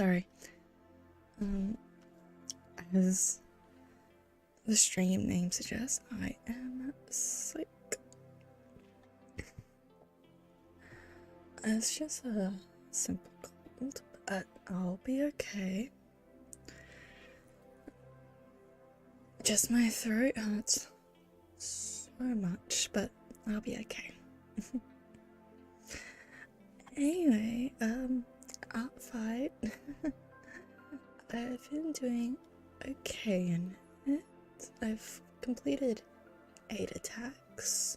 sorry. As the stream name suggests, I am sick. It's just a simple cold, but I'll be okay. Just my throat hurts so much, but I'll be okay. Anyway, Artfight. I've been doing okay in it. I've completed 8 attacks,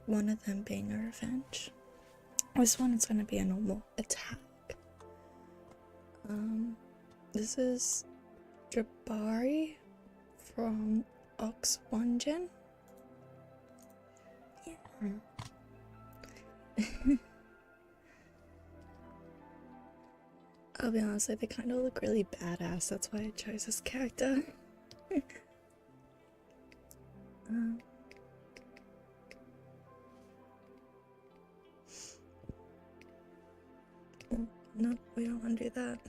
one of them being a revenge. This one is going to be a normal attack. This is Jabari from Ox 1 Gen. Yeah. I'll be honest, they kind of look really badass, that's why I chose this character. No, we don't want to do that.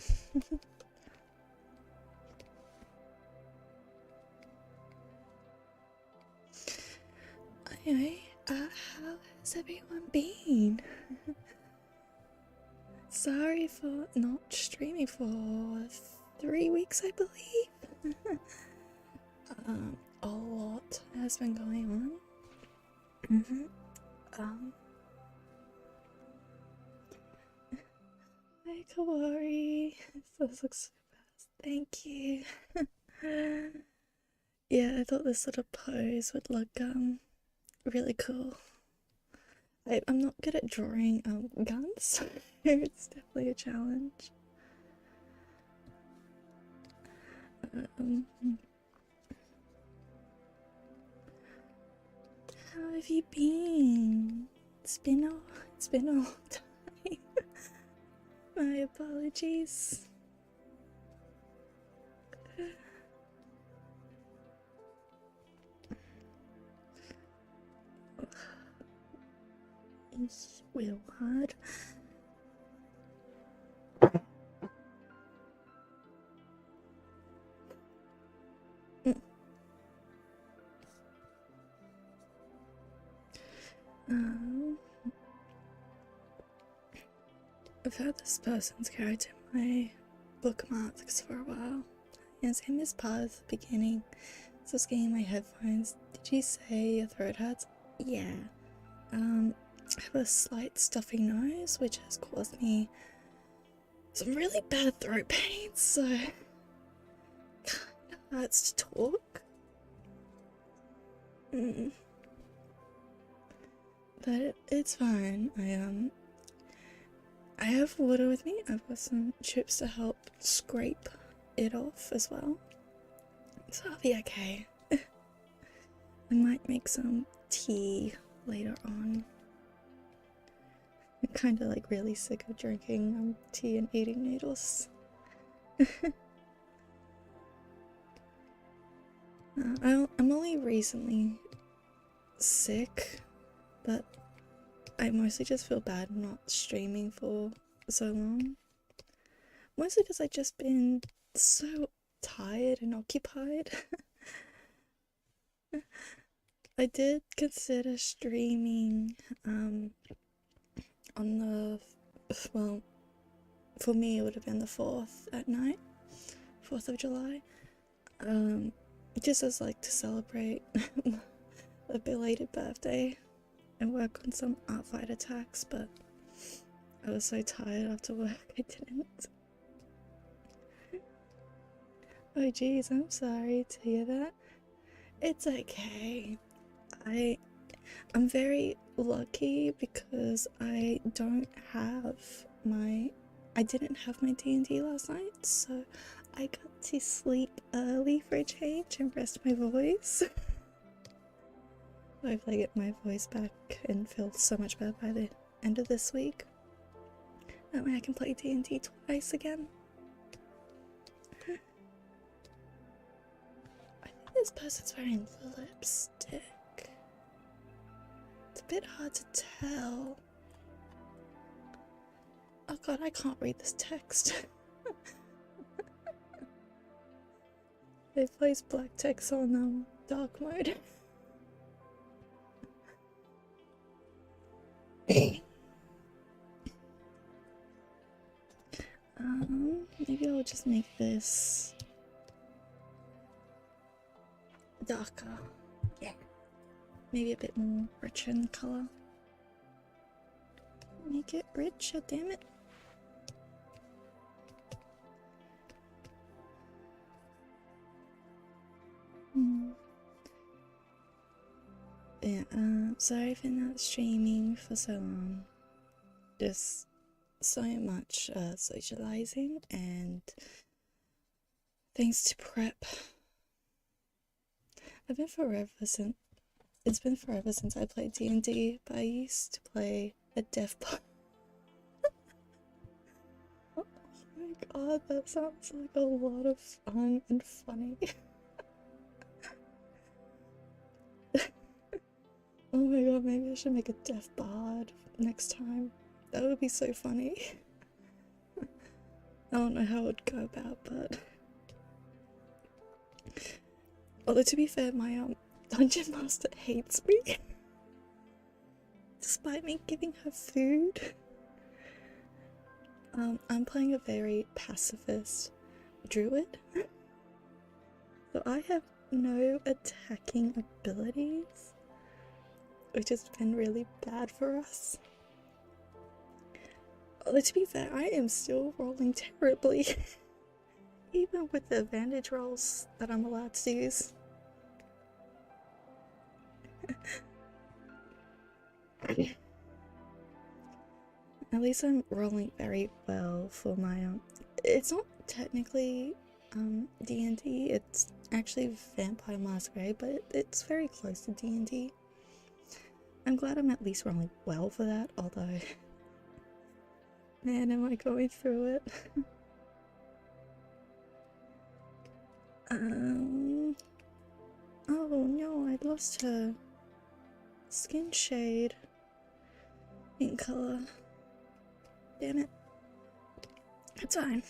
Anyway, how has everyone been? Sorry for not streaming for 3 weeks, I believe. A lot has been going on. Hi, Kawari. This looks so fast. Thank you. Yeah, I thought this little pose would look really cool. I'm not good at drawing guns, so it's definitely a challenge. How have you been? It's been a long time. My apologies. It's real hard. I've had this person's character in my bookmarks for a while. His name is part of the beginning. So getting my headphones. Did you say your throat hurts? Yeah. I have a slight stuffy nose, which has caused me some really bad throat pains, so it kinda hurts to talk. But it's fine. I have water with me. I've got some chips to help scrape it off as well, so I'll be okay. I might make some tea later on. I'm kind of like really sick of drinking tea and eating noodles. I'm only recently sick, but I mostly just feel bad not streaming for so long. Mostly because I've just been so tired and occupied. I did consider streaming on the, well, for me it would have been the 4th at night, 4th of July, just as like to celebrate a belated birthday and work on some Artfight attacks, but I was so tired after work I didn't. Oh geez, I'm sorry to hear that. It's okay. I'm very lucky because I didn't have my D&D last night, so I got to sleep early for a change and rest my voice. Hopefully I get my voice back and feel so much better by the end of this week. That way I can play D&D twice again. I think this person's wearing lipstick. It's a bit hard to tell. Oh god, I can't read this text. It plays black text on dark mode. Maybe I'll just make this darker. Yeah. Maybe a bit more richer in colour. Make it richer, damn it. Yeah, sorry for not streaming for so long. Just so much socializing and things to prep. It's been forever since I played D&D, but I used to play a death bot. Oh my god, that sounds like a lot of fun and funny. Oh my god, maybe I should make a death bard next time. That would be so funny. I don't know how it would go about, but... Although to be fair, my dungeon master hates me. Despite me giving her food. I'm playing a very pacifist druid. So I have no attacking abilities, which has been really bad for us. Although to be fair, I am still rolling terribly. Even with the advantage rolls that I'm allowed to use. At least I'm rolling very well for my it's not technically D&D, it's actually Vampire Masquerade, but it's very close to D&D. I'm glad I'm at least rolling well for that, although man, am I going through it. Oh no, I lost her skin shade in color. Damn it. It's fine.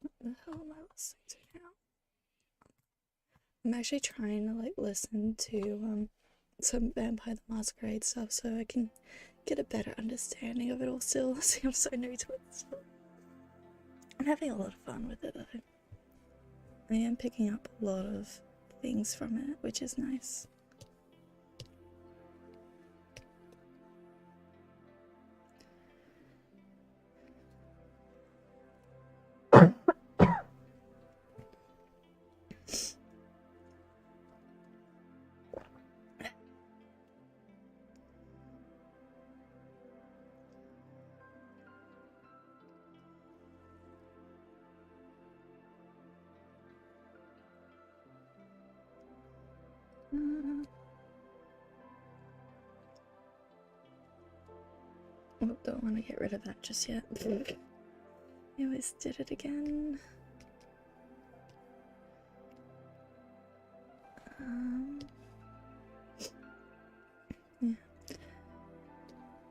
What the hell am I listening to now? I'm actually trying to like listen to some Vampire the Masquerade stuff so I can get a better understanding of it all still. See, I'm so new to it still. I'm having a lot of fun with it though. I am picking up a lot of things from it, which is nice. Oh, don't want to get rid of that just yet. I always did it again. Yeah.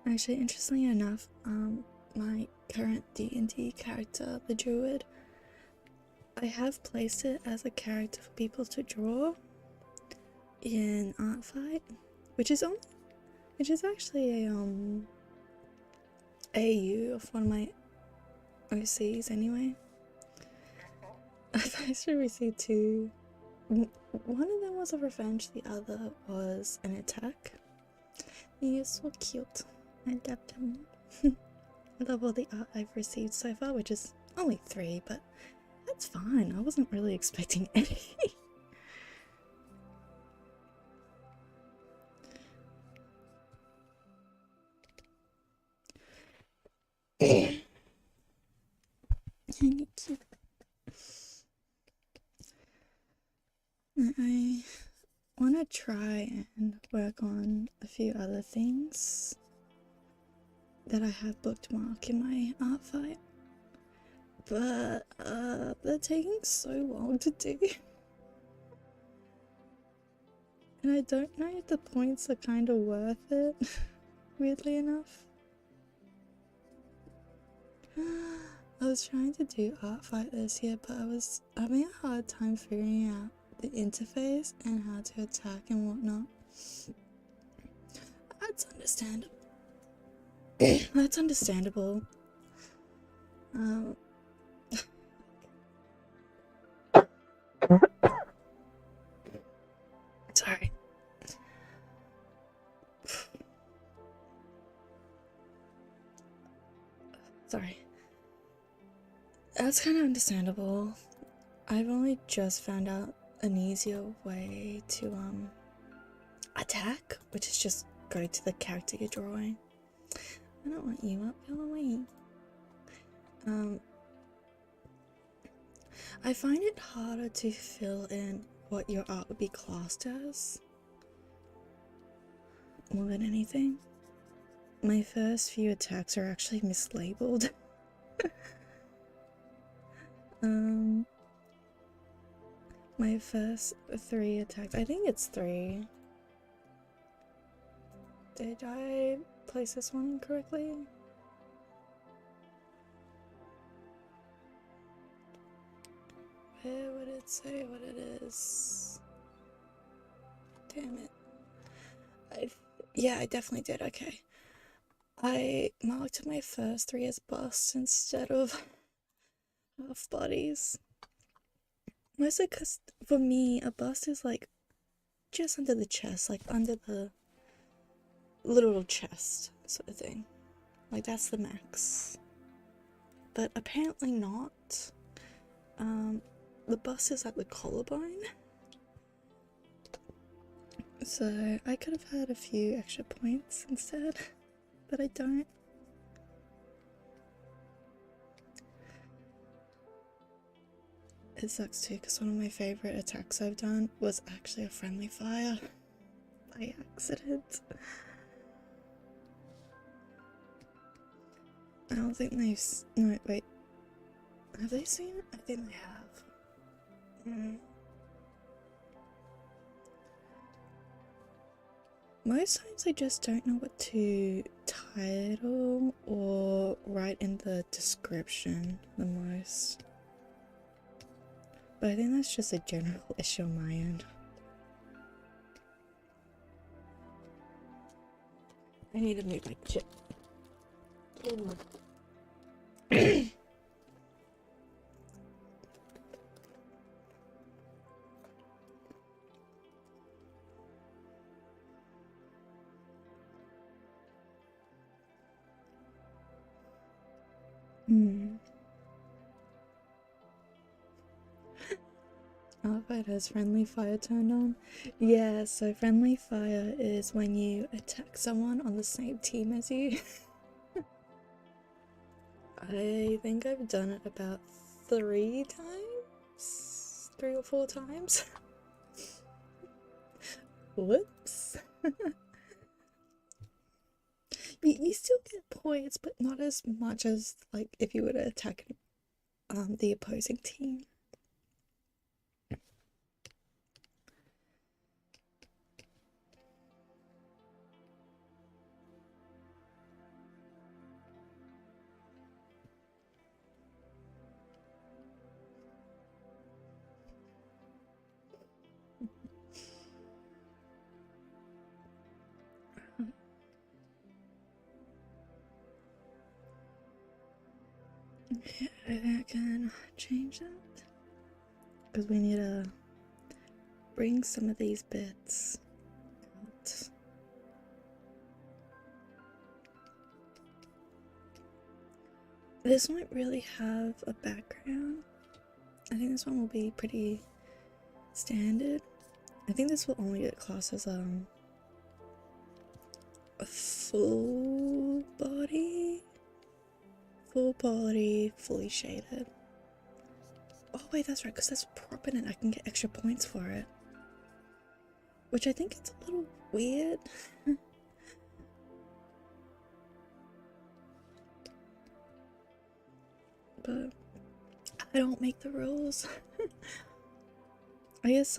Actually, interestingly enough, my current D&D character, the druid, I have placed it as a character for people to draw in Artfight, which is actually a AU of one of my OCs anyway. I've actually received two. One of them was a revenge, the other was an attack. He is so cute. I loved him. I love all the art I've received so far, which is only 3, but that's fine. I wasn't really expecting any. Cute. I want to try and work on a few other things that I have bookmarked in my Artfight, but they're taking so long to do. And I don't know if the points are kind of worth it, weirdly enough. I was trying to do Artfight this year, but I was having a hard time figuring out the interface and how to attack and whatnot. That's understandable. That's understandable. Sorry. Sorry. That's kind of understandable. I've only just found out an easier way to attack, which is just go to the character you're drawing. I don't want you up, go away. I find it harder to fill in what your art would be classed as more than anything. My first few attacks are actually mislabeled. My first 3 attacks, I think it's 3. Did I place this one incorrectly? Where would it say what it is? Damn it. Yeah, I definitely did, okay. I marked my first 3 as busts instead of half bodies. Mostly because for me, a bust is like just under the chest, like under the literal chest sort of thing. Like that's the max. But apparently not. The bust is at the collarbone. So I could have had a few extra points instead, but I don't. It sucks too, because one of my favorite attacks I've done was actually a friendly fire by accident. I don't think they've. No, wait. Have they seen it? I think they have. Most times I just don't know what to title or write in the description the most. But I think that's just a general issue on my end. I need to move my chip. Artfight has friendly fire turned on. Yeah, so friendly fire is when you attack someone on the same team as you. I think I've done it about 3 times? 3 or 4 times? Whoops. You still get points, but not as much as like if you were to attack the opposing team. Okay, I can change that because we need to bring some of these bits out. This won't really have a background. I think this one will be pretty standard. I think this will only get classed as a full body, fully shaded. Oh wait, that's right, because that's propping it. I can get extra points for it, which I think it's a little weird. But I don't make the rules. I guess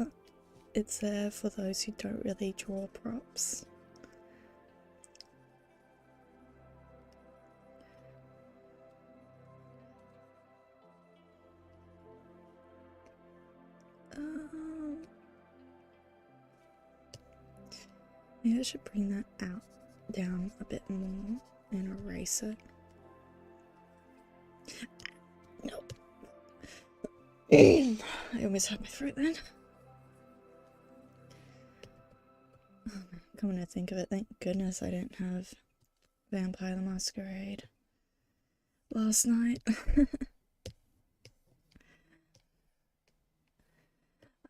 it's there for those who don't really draw props. Maybe I should bring that down a bit more and erase it. Nope. I almost had my throat then. Oh, coming to think of it, thank goodness I didn't have Vampire the Masquerade last night.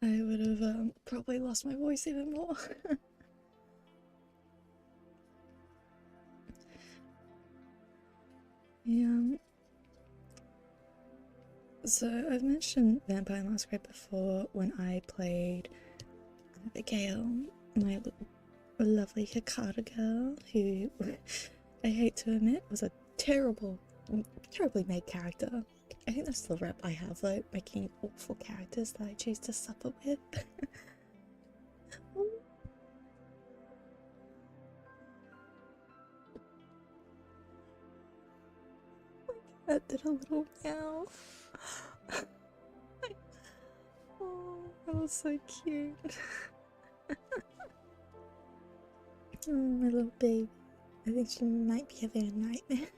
I would have probably lost my voice even more. Yeah. So I've mentioned Vampire Masquerade before when I played Abigail, my lovely Hikata girl, who I hate to admit was a terribly made character. I think that's the rep I have, though, making awful characters that I choose to suffer with. My cat did a little meow. Oh, that was so cute. Oh, my little baby. I think she might be having a nightmare.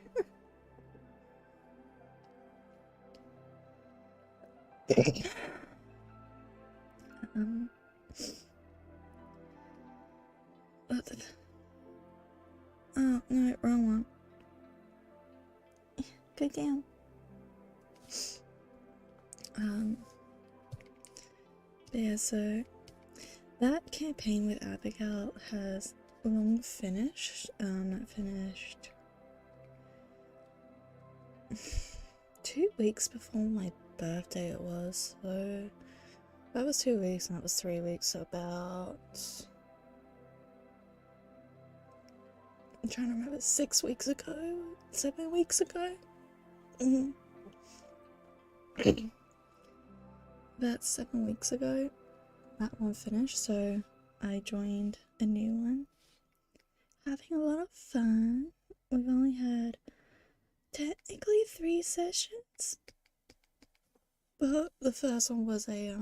Oh, no, wrong one. Go down. But yeah, so that campaign with Abigail has long finished. That finished 2 weeks before my birthday it was, so that was 2 weeks and that was 3 weeks, so about, I'm trying to remember, 6 weeks ago, 7 weeks ago. About 7 weeks ago that one finished, so I joined a new one, having a lot of fun. We've only had technically 3 sessions, but the first one was a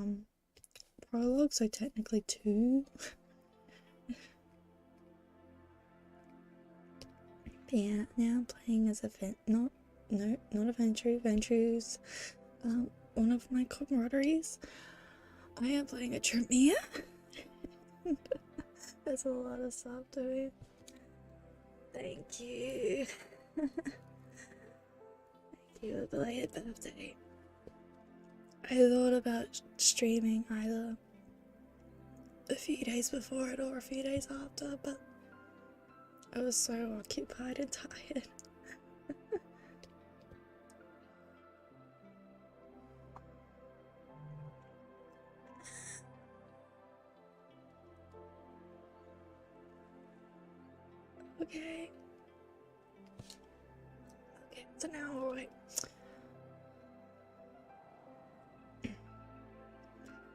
prologue, so technically 2. But yeah, now I'm playing as not Aventry. Aventry's one of my camaraderies. I am playing a Tremere. There's a lot of stuff doing. Thank you. Thank you, a belated birthday. I thought about streaming either a few days before it or a few days after, but I was so occupied and tired. Okay, so now alright.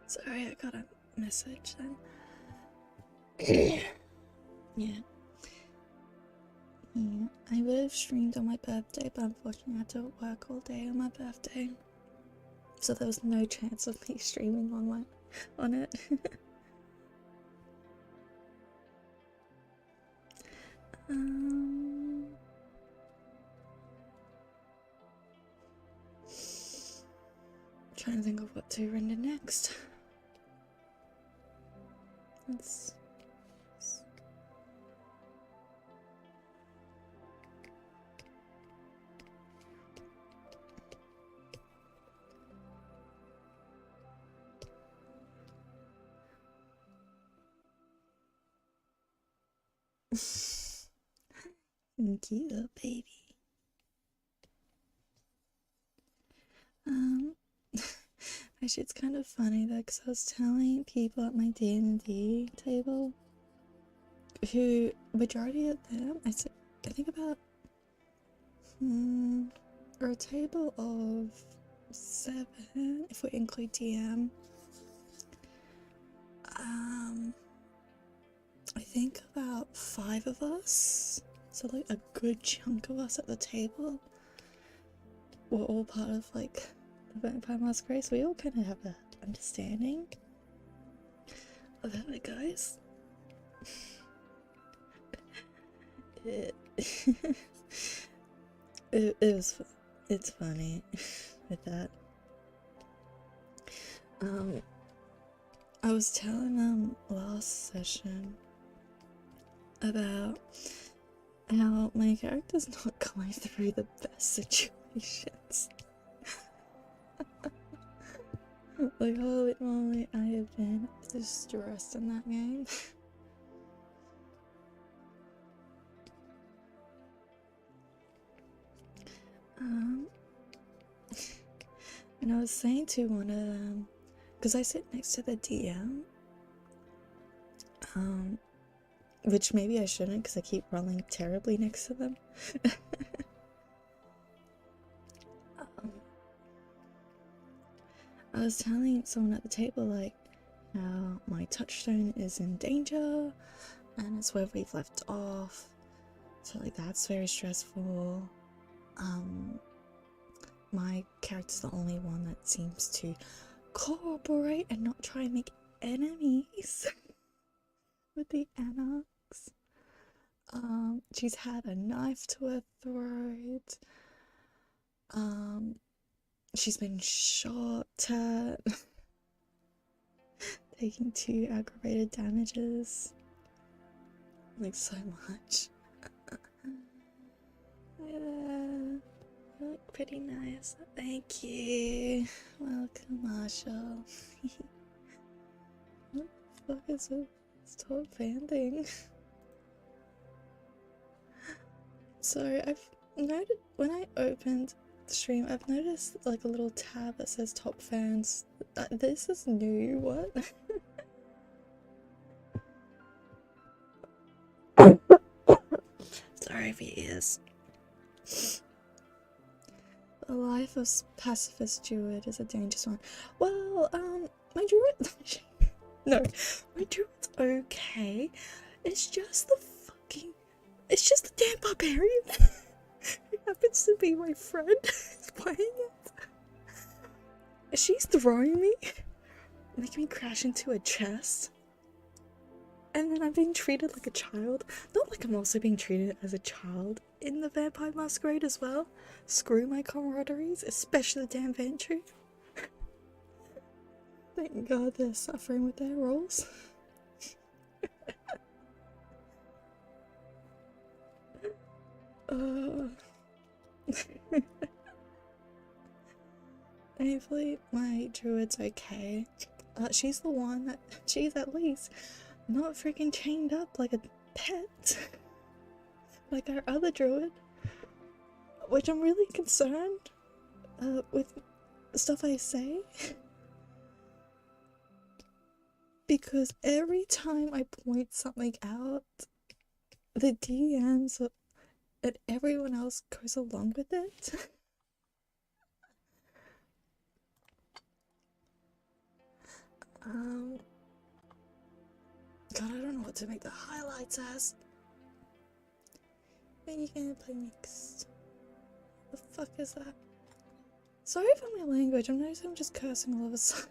Sorry, I got a message then. Yeah, I would have streamed on my birthday, but unfortunately I had to work all day on my birthday, so there was no chance of me streaming on it. Trying to think of what to render next. Let's cute little baby. Actually, it's kind of funny though, because I was telling people at my D&D table, who majority of them, I think about or a table of 7 if we include DM. think about 5 of us, so like a good chunk of us at the table, were all part of like the Vampire Masquerade, so we all kind of have an understanding of how it goes. It's funny with that. I was telling last session about how my character's not going through the best situations. Like, holy moly, I have been distressed in that game. And I was saying to one of them, because I sit next to the DM, which maybe I shouldn't because I keep rolling terribly next to them. I was telling someone at the table like how my touchstone is in danger and it's where we've left off, so like that's very stressful. My character's the only one that seems to cooperate and not try and make enemies with the anarchs. She's had a knife to her throat. She's been shot at, taking 2 aggravated damages. Like, so much. Yeah, you look pretty nice. Thank you. Welcome, Marshall. What the fuck is this top fan thing? So, I've noted when I opened the stream, I've noticed like a little tab that says top fans. This is new, what? Sorry for your ears. The life of pacifist druid is a dangerous one. Well, my druid... No, my druid's okay. It's just the fucking... It's just the damn barbarian who happens to be my friend who's playing it. She's throwing me, making me crash into a chest. And then I'm being treated like a child. Not like I'm also being treated as a child in the Vampire Masquerade as well. Screw my camaraderies, especially the damn Ventry. Thank God they're suffering with their roles. Hopefully my druid's okay. She's the one that she's at least not freaking chained up like a pet like our other druid, which I'm really concerned with stuff I say, because every time I point something out, the DMs and everyone else goes along with it. God, I don't know what to make the highlights as. What are you gonna play next? The fuck is that? Sorry for my language, I'm noticing I'm just cursing all of a sudden.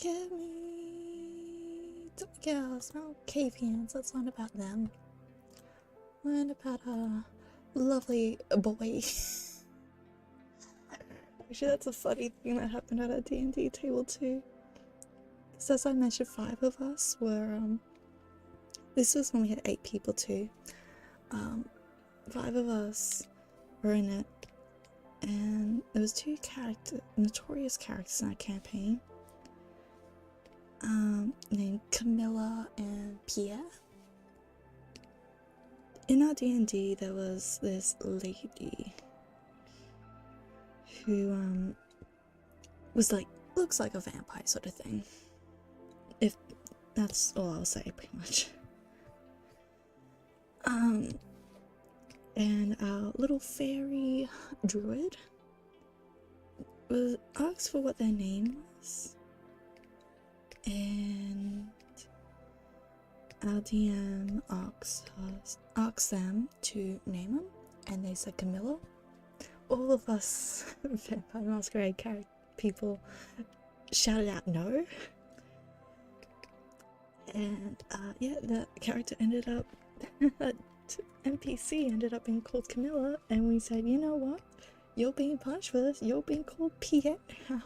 Give me... girls, no caveans, let's learn about them. Learn about a lovely boy. Actually, that's a funny thing that happened at our D&D table too. Because as I mentioned, 5 of us were, this was when we had 8 people too. 5 of us were in it, and there was 2 notorious characters in our campaign, named Camilla and Pierre. In our D&D, there was this lady who, was like, looks like a vampire sort of thing. If that's all I'll say, pretty much. And our little fairy druid was asked for what their name was, and our DM asks them to name them, and they said Camilla. All of us Vampire Masquerade people shouted out no, and yeah, the character ended up NPC ended up being called Camilla, and we said, you know what, you're being punished for this, you're being called Pierre now.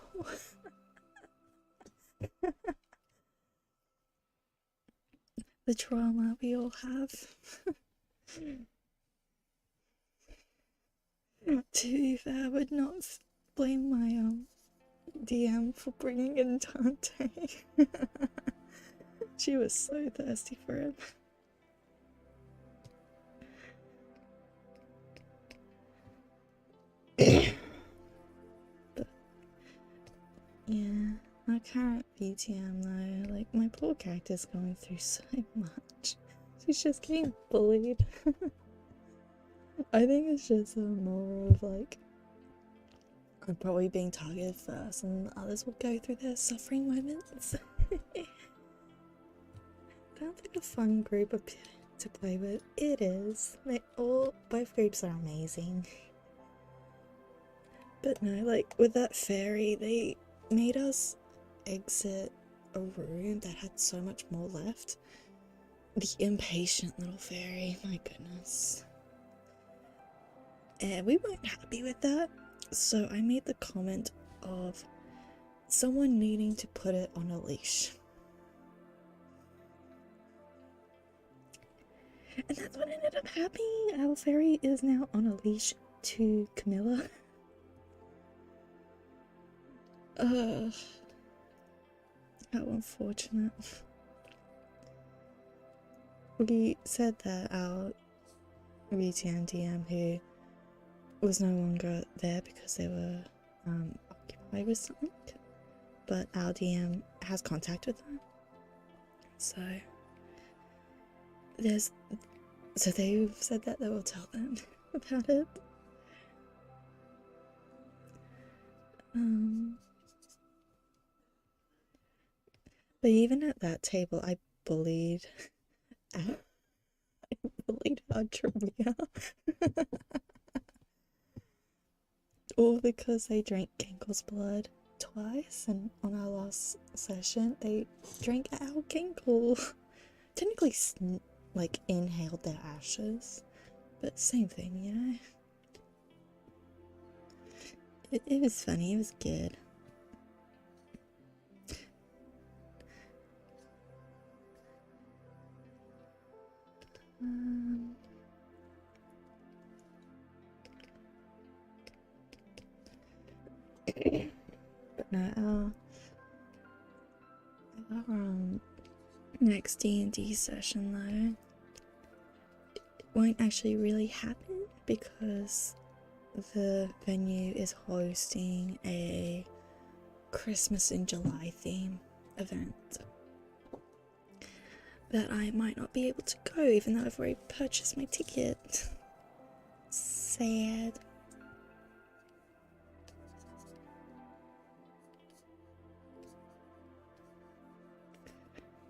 The trauma we all have. To be fair, I would not blame my DM for bringing in Dante. She was so thirsty for him. But yeah, our current VTM though, like my poor character's going through so much. She's just getting bullied. I think it's just more of like, I'm probably being targeted first and others will go through their suffering moments. Sounds like a fun group to play with. It is. Both groups are amazing. But no, like with that fairy, they made us exit a room that had so much more left. The impatient little fairy, my goodness. And we weren't happy with that, so I made the comment of someone needing to put it on a leash. And that's what ended up happening. Our fairy is now on a leash to Camilla. How unfortunate. We said that our VTM DM, who was no longer there because they were occupied with something, but our DM has contact with them. So they've said that they will tell them about it. But even at that table, I bullied our trivia. All because they drank Kenkel's blood twice, and on our last session, they drank our Kenkel. Technically, like, inhaled their ashes, but same thing, you know? It was funny, it was good. But no, our next D&D session though, it won't actually really happen because the venue is hosting a Christmas in July theme event that I might not be able to go, even though I've already purchased my ticket. Sad.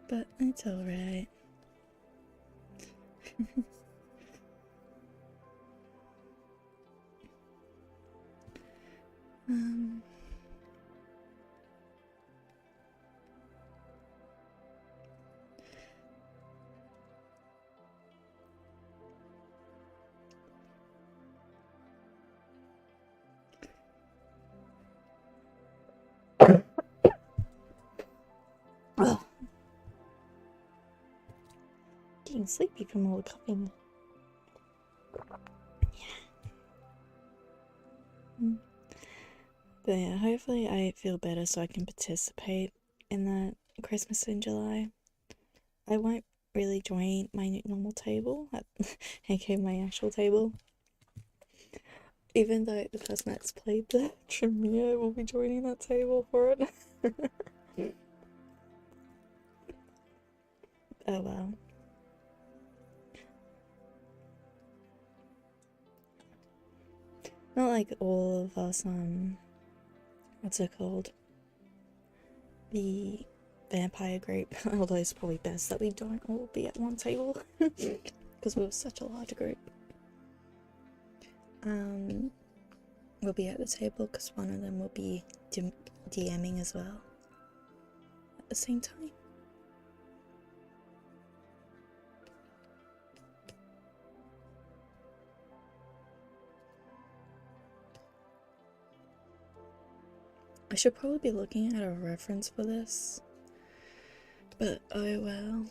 But it's alright. Oh. Getting sleepy from all the coughing. Yeah. But yeah, hopefully I feel better so I can participate in that Christmas in July. I won't really join my normal table, aka my actual table. Even though the person that's played the Tremere will be joining that table for it. Oh well. Not like all of us, what's it called? The vampire group, although it's probably best that we don't all be at one table because we were such a large group. We'll be at the table because one of them will be DMing as well at the same time. I should probably be looking at a reference for this, but oh well.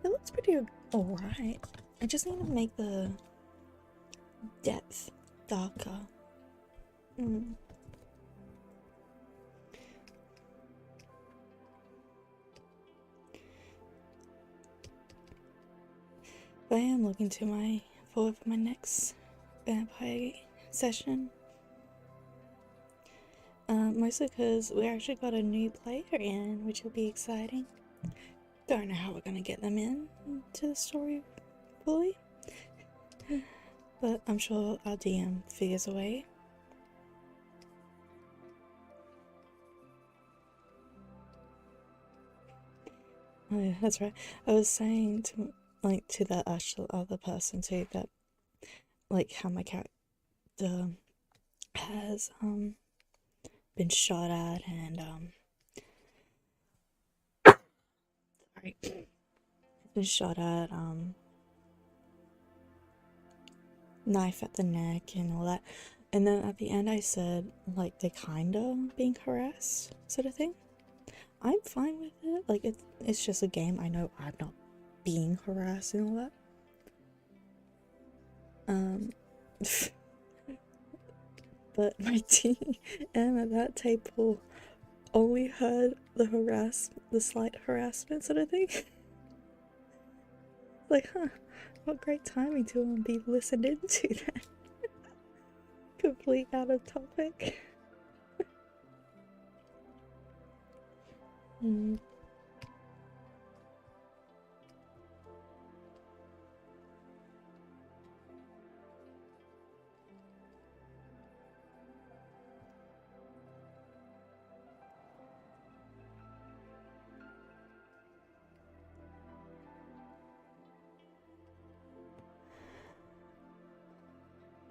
It looks pretty alright. I just need to make the depth darker. But I am looking forward for my next vampire session. Mostly because we actually got a new player in, which will be exciting. Don't know how we're gonna get them in to the story fully, but I'm sure our DM figures a way. Oh yeah, that's right. I was saying to that actual other person too that how my character has been shot at and sorry, been shot at, knife at the neck and all that, and then at the end I said they kinda being harassed sort of thing. I'm fine with it. It's just a game. I know I'm not being harassed and all that. But my team at that table only heard the slight harassment sort of thing. What great timing to be listened into then. Complete out of topic.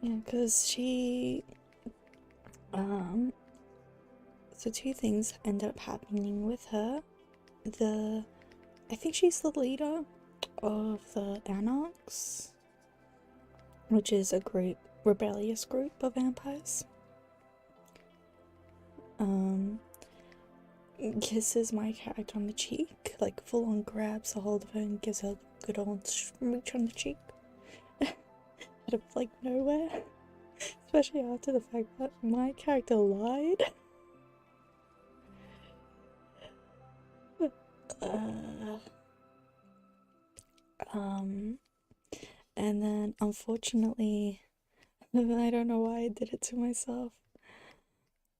Yeah, because she, so two things ended up happening with her. I think she's the leader of the Anarchs, which is a rebellious group of vampires. Kisses my character on the cheek, full on grabs a hold of her and gives her a good old smooch on the cheek. Out of nowhere. Especially after the fact that my character lied. And then unfortunately, I don't know why I did it to myself,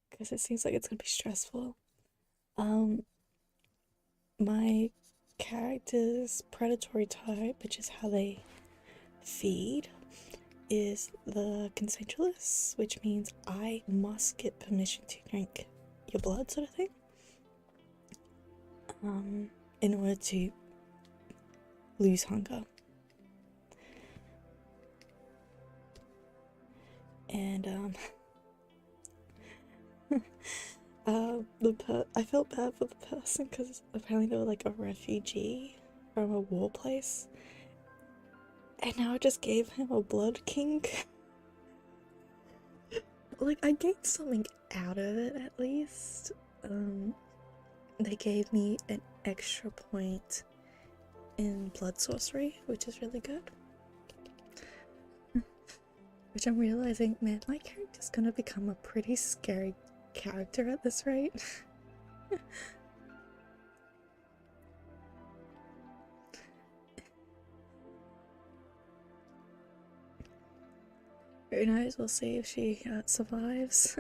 because it seems like it's gonna be stressful. My character's predatory type, which is how they feed, is the consensualist, which means I must get permission to drink your blood sort of thing, in order to lose hunger. And I felt bad for the person because apparently they were a refugee from a war place, and now I just gave him a blood kink. I gained something out of it at least. They gave me an extra point in blood sorcery, which is really good. Which I'm realizing, man, my character's gonna become a pretty scary character at this rate. Who knows, we'll see if she survives.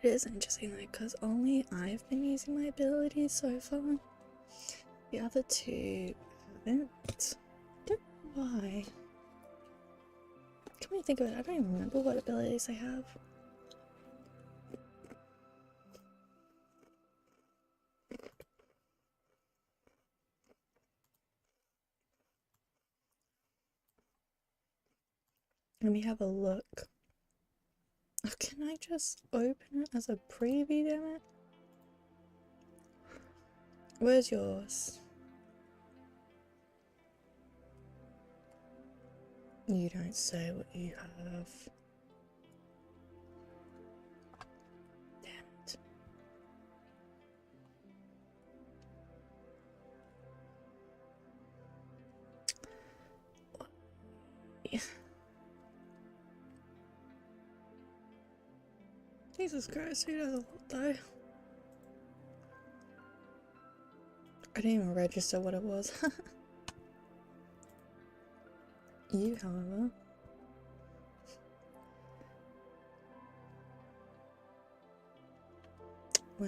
It is interesting though, because only I've been using my abilities so far. The other two haven't. Don't know why. Can we think of it? I don't even remember what abilities I have. Let me have a look. Oh, can I just open it as a preview, damn it? Where's yours? You don't say what you have. Damn it. Yeah. Jesus Christ, who does a lot though? I didn't even register what it was. You, however. Wow.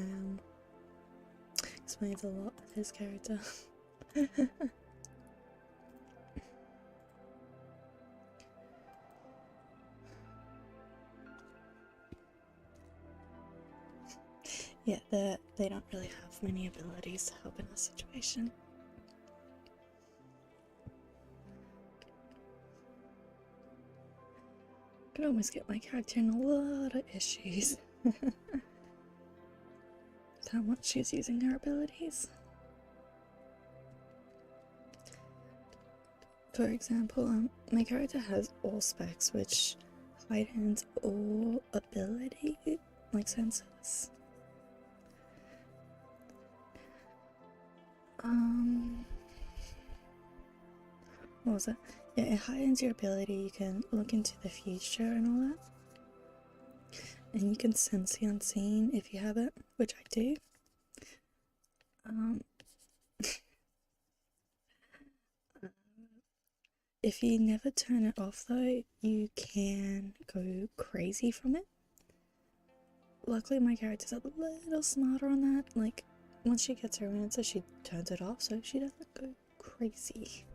Explains a lot of his character. Yeah, they don't really have many abilities to help in this situation. Could almost get my character in a lot of issues. With how much she's using her abilities. For example, my character has all specs, which heightens all ability, like senses. What was it? Yeah, it heightens your ability. You can look into the future and all that. And you can sense the unseen if you have it, which I do. If you never turn it off though, you can go crazy from it. Luckily my character's a little smarter on that. Like, once she gets her answer, she turns it off so she doesn't go crazy.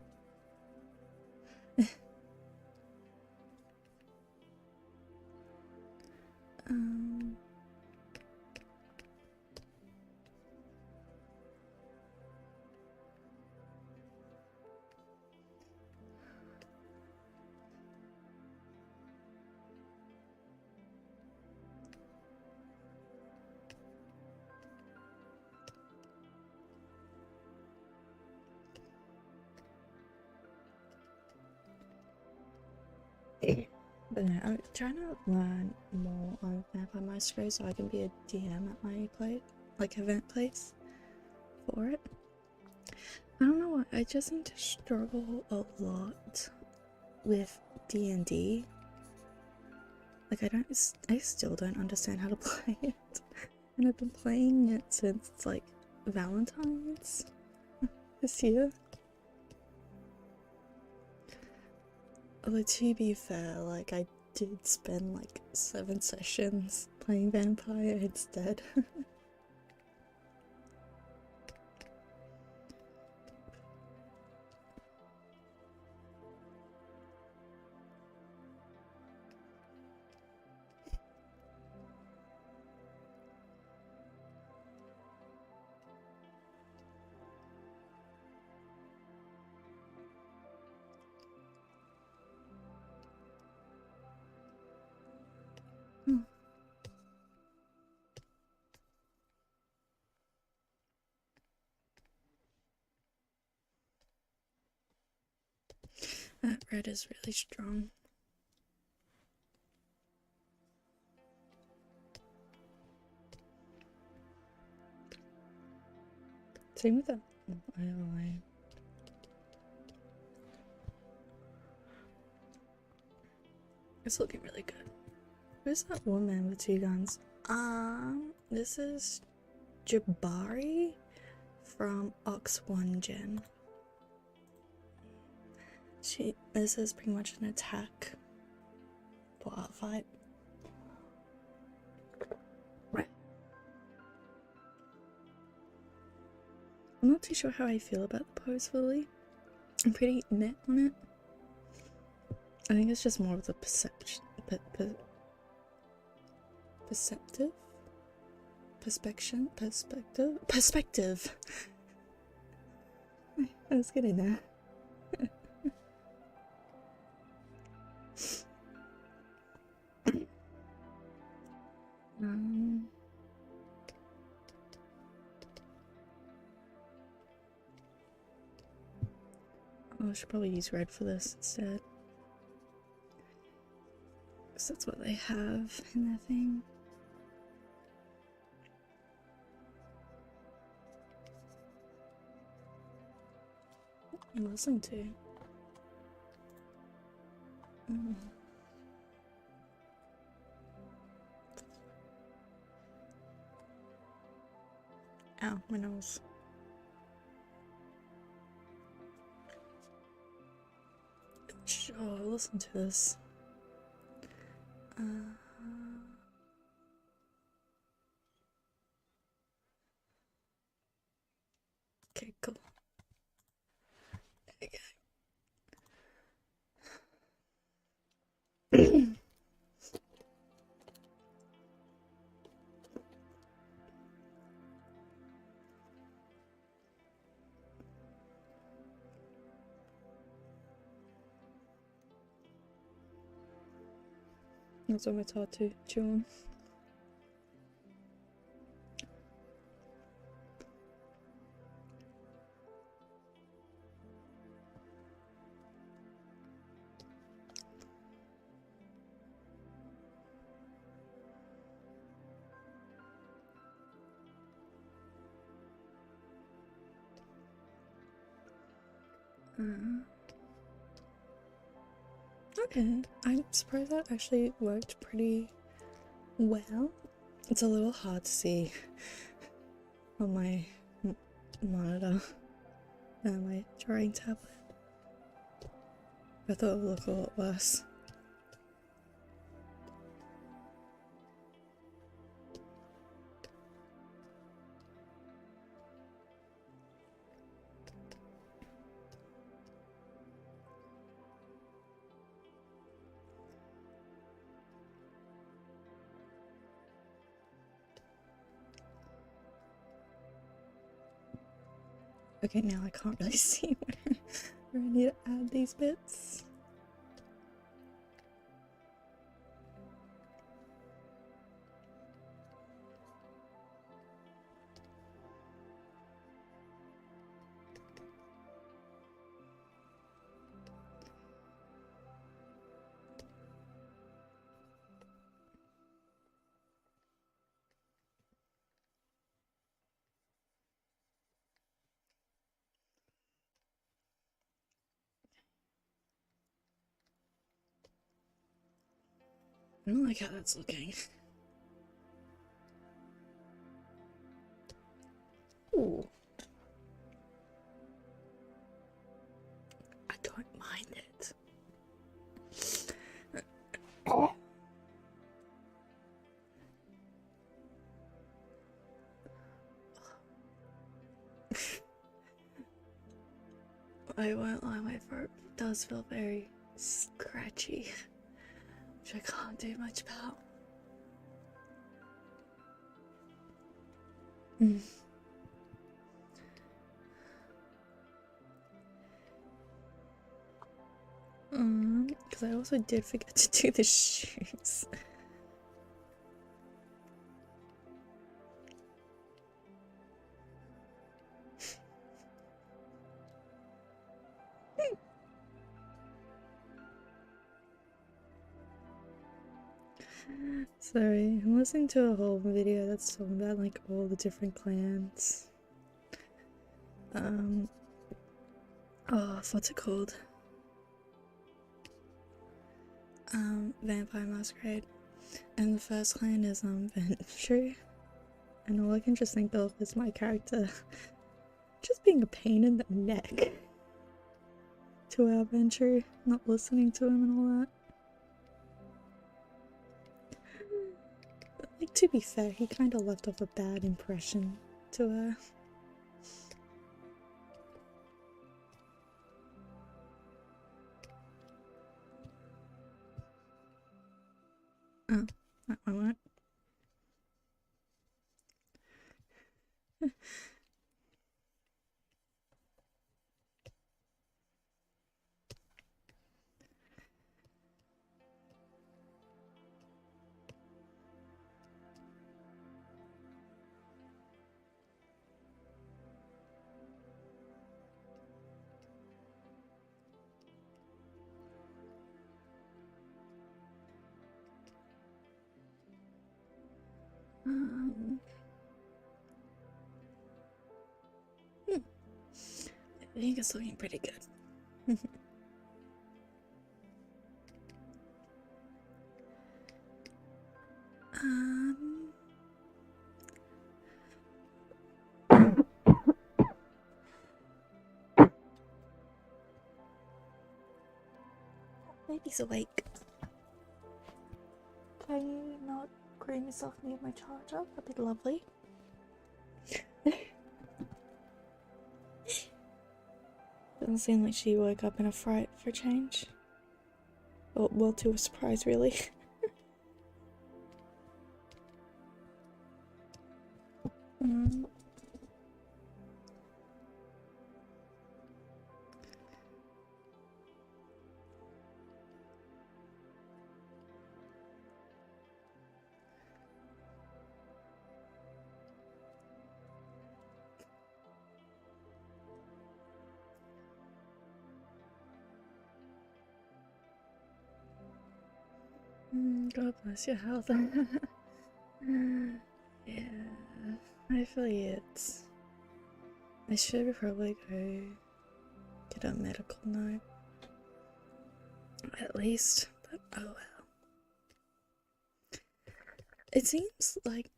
But no, I'm trying to learn more on Vampire Massacre so I can be a DM at my event place for it. I don't know why, I just seem to struggle a lot with D&D. Like, I still don't understand how to play it. And I've been playing it since, like, Valentine's this year. Although, to be fair, like, I did spend, like, 7 sessions playing Vampire instead. That red is really strong. Same with the ILI. It's looking really good. Who's that woman with 2 guns? This is Jabari from Ox 1 Gen. This is pretty much an attack for Artfight. I'm not too sure how I feel about the pose fully. I'm pretty meh on it. I think it's just more of the perception, perspective. I was getting there. Oh, I should probably use red for this instead. Because that's what they have in their thing. I'm listening to. Ow, my nose. Sure, listen to this. Okay, cool. There we go. That's almost hard to chew on. Okay, I'm surprised that actually worked pretty well. It's a little hard to see on my monitor and my drawing tablet. I thought it would look a lot worse. Okay, now I can't really see where I need to add these bits. I don't like how that's looking. Ooh. I don't mind it. I won't lie, my throat does feel very scratchy, which I can't do much about. Because I also did forget to do the shoes. Sorry, I'm listening to a whole video that's talking about like all the different clans. Oh, what's it called? Vampire Masquerade. And the first clan is Venture. And all I can just think of is my character just being a pain in the neck to our Venture, not listening to him and all that. Like, to be fair, he kind of left off a bad impression to her. Oh, that one won't. I think it's looking pretty good. Baby's awake. Can you not green yourself near my charger? That'd be lovely. Doesn't seem like she woke up in a fright for change. Well, to a surprise, really. God bless your health. Yeah, I feel it. I should probably go get a medical note. At least, but oh well. It seems like...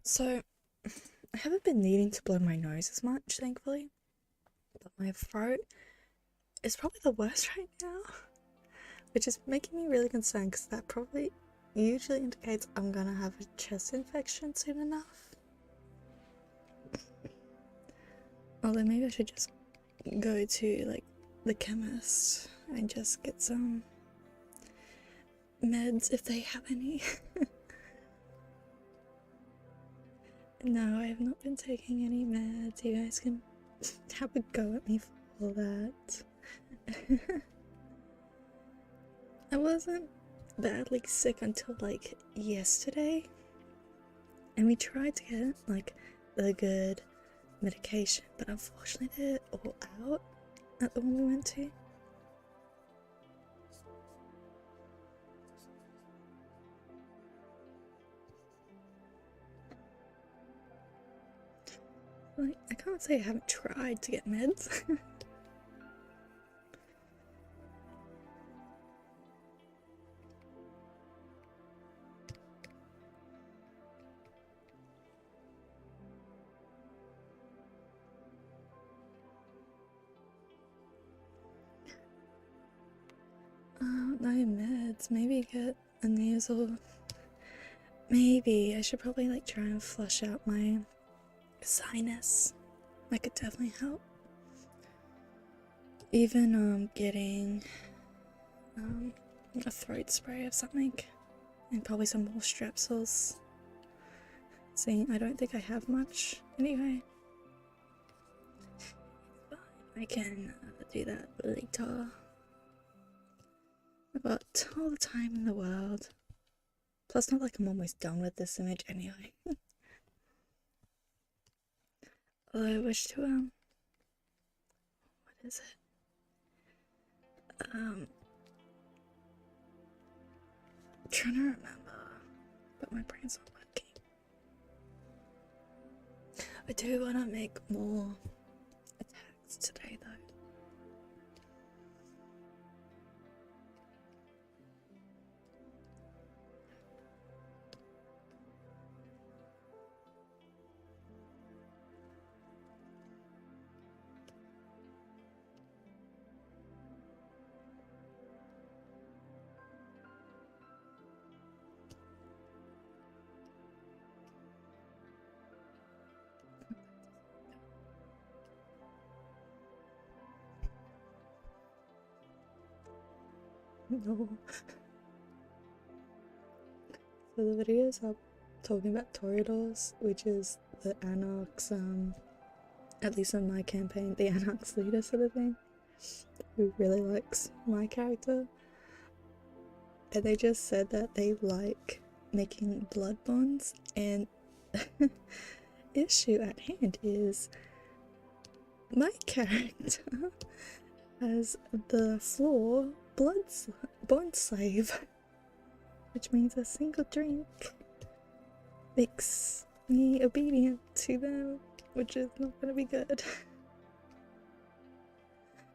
So, I haven't been needing to blow my nose as much, thankfully. But my throat is probably the worst right now. Which is making me really concerned because that probably usually indicates I'm gonna have a chest infection soon enough. Although maybe I should just go to like the chemist and just get some meds if they have any. No, I have not been taking any meds. You guys can have a go at me for all that. I wasn't badly sick until like yesterday, and we tried to get like the good medication, but unfortunately they're all out at the one we went to. Like, I can't say I haven't tried to get meds. No meds. Maybe get a nasal. Maybe I should probably like try and flush out my sinus. That could definitely help. Even getting a throat spray of something, and probably some more strepsils. Seeing I don't think I have much anyway. But I can do that later. I've got all the time in the world. Plus, not like I'm almost done with this image anyway. Although I wish to, what is it? I'm trying to remember, but my brain's not working. I do want to make more attacks today, though. No. for the videos, I'm talking about Toreadors, which is the Anarch's, at least in my campaign, the Anarch's leader sort of thing, who really likes my character. And they just said that they like making blood bonds, and issue at hand is my character has the floor bond slave, which means a single drink makes me obedient to them, which is not gonna be good.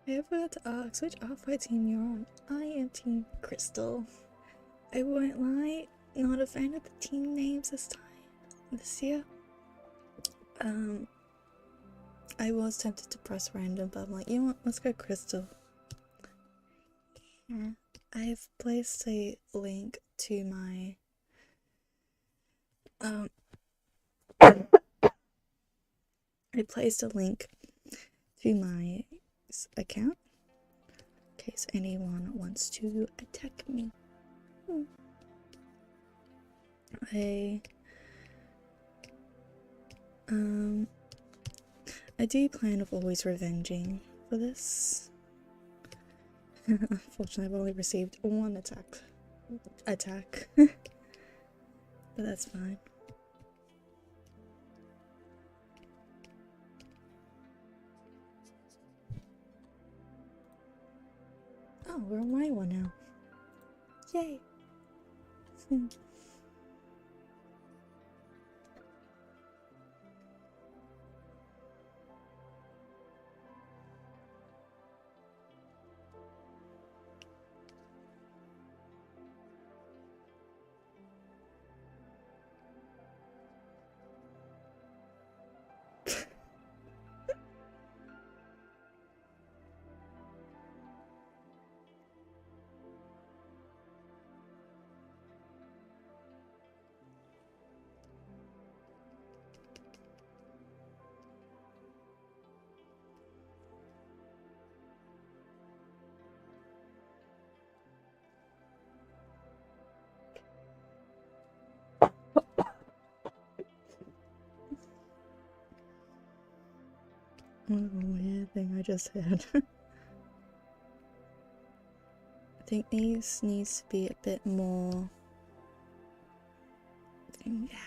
I forgot to ask which Artfight team you're on. I am Team Crystal. I won't lie, not a fan of the team names this year. I was tempted to press random, but I'm like, you know what, let's go Crystal. Yeah, I've placed a link to my account in case anyone wants to attack me. I do plan of always revenging for this. Unfortunately, I've only received one attack, but that's fine. Oh, we're on my one now. Yay! What a weird thing I just had. I think these needs to be a bit more. Yeah.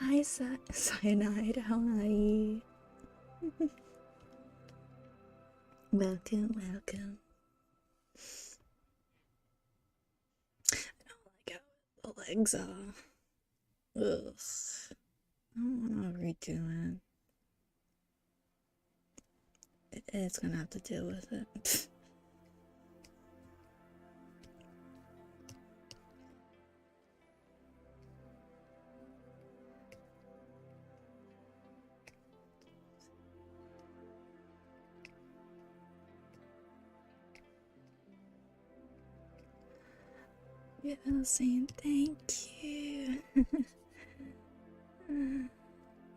Hi, Cyanide. How are you? Welcome. I don't like how the legs are. Ugh. I don't want to redo it. It's gonna have to deal with it. Yeah, saying thank you.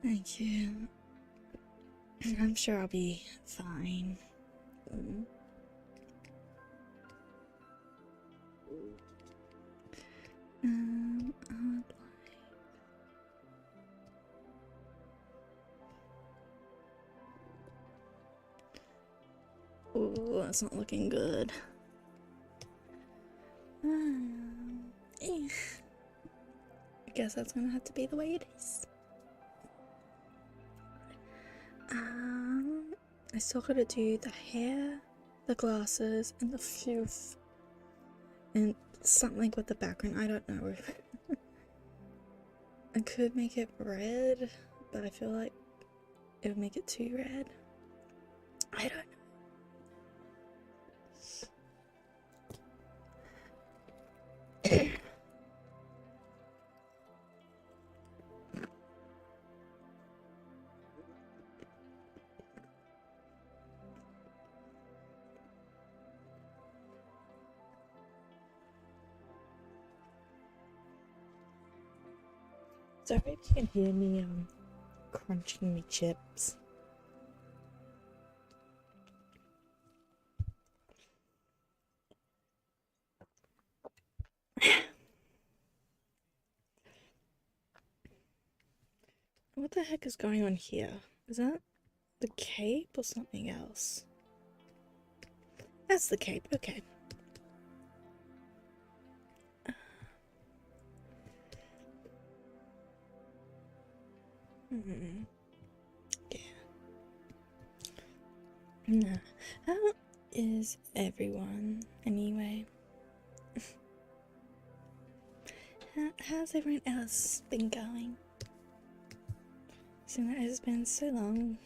Thank you. I'm sure I'll be fine. Oh, that's not looking good. I guess that's gonna have to be the way it is. I still gotta do the hair, the glasses, and the foof. And something with the background, I don't know. I could make it red, but I feel like it would make it too red. I don't know. Sorry if you can hear me crunching me chips. What the heck is going on here? Is that the cape or something else? That's the cape, okay. Yeah. Nah. How is everyone anyway? How's everyone else been going? Seeing that it's been so long.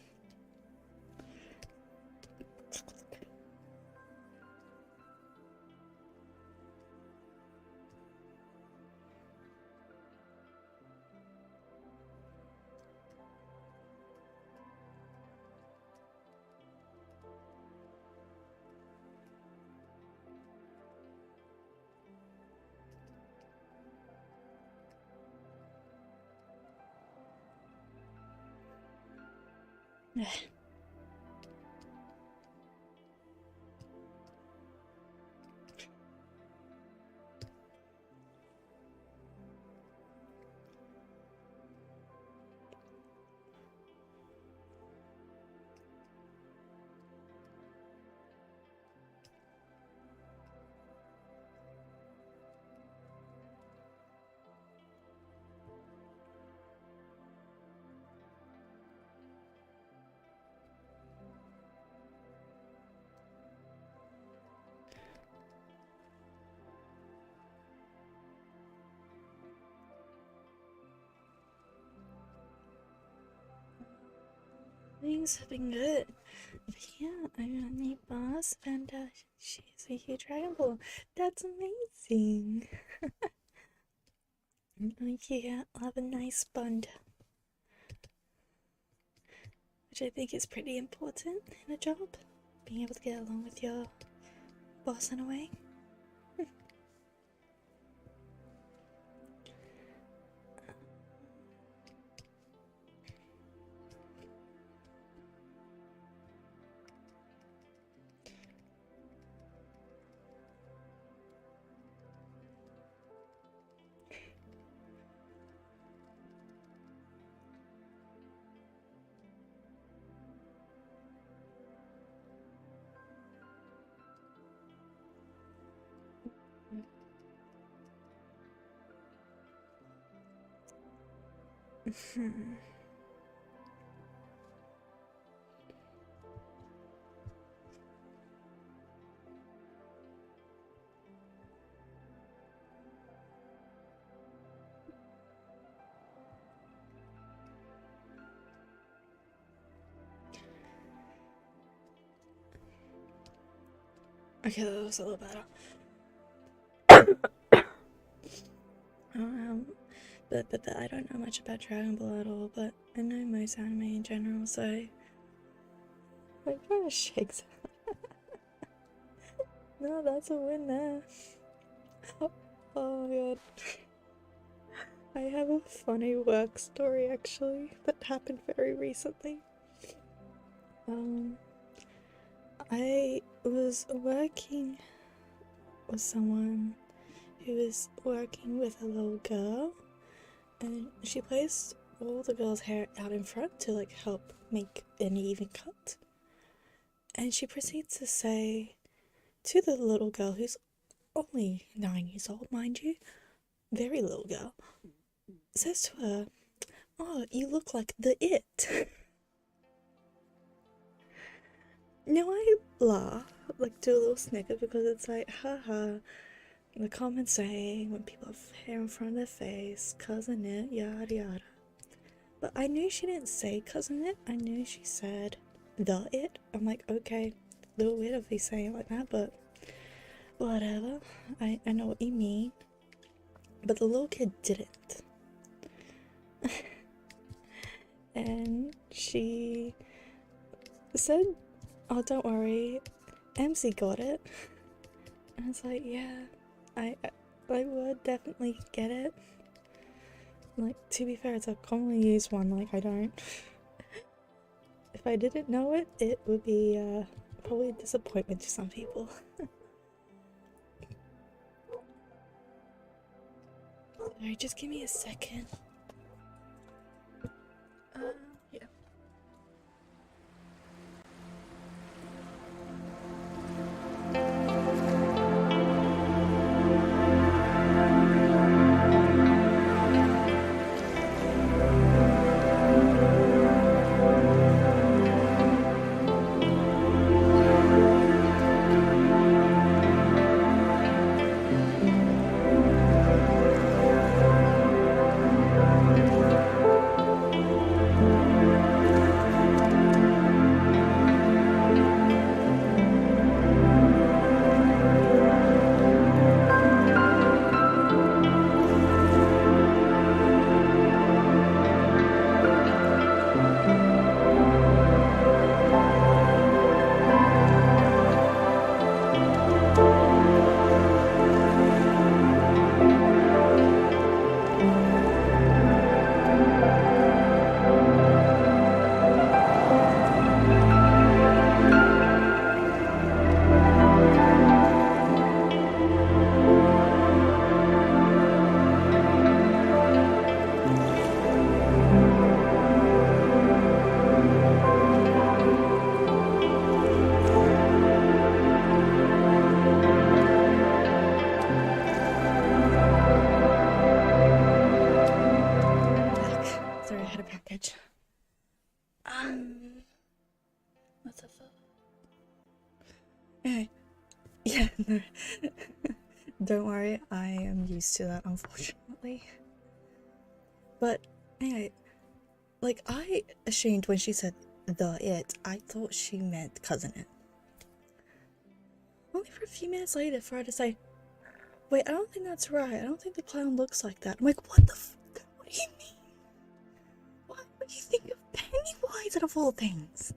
Things have been good. But yeah, I got a new boss and she's a huge Dragon Ball. That's amazing. Yeah, I'll have a nice bond. Which I think is pretty important in a job. Being able to get along with your boss in a way. Okay, that was a little better. But I don't know much about Dragon Ball at all, but I know most anime in general, so I kind of shakes. No, that's a win there. Oh my god. I have a funny work story actually that happened very recently. I was working with someone who was working with a little girl, and she placed all the girl's hair out in front to like help make an even cut. And she proceeds to say to the little girl, who's only 9 years old, mind you, very little girl, says to her, "Oh, you look like the It." Now I laugh, like do a little snicker, because it's like, haha, the common saying when people have hair in front of their face, cousin It, yada yada. But I knew she didn't say cousin It, I knew she said the It. I'm like, okay, a little weird of me saying it like that, but whatever, I know what you mean. But the little kid didn't. And she said, "Oh, don't worry, MC got it." And I was like, yeah, I would definitely get it. Like, to be fair, it's a commonly used one, like, I don't. If I didn't know it, it would be probably a disappointment to some people. Sorry, just give me a second. Yeah. Sorry, I had a package. What the fuck? Hey. Yeah, no. Don't worry, I am used to that, unfortunately. But, anyway, like, I assumed when she said the it, I thought she meant cousin it. Only for a few minutes later for her to say, wait, I don't think that's right. I don't think the clown looks like that. I'm like, what the fuck? What do you mean? Why would you think of Pennywise out of all things?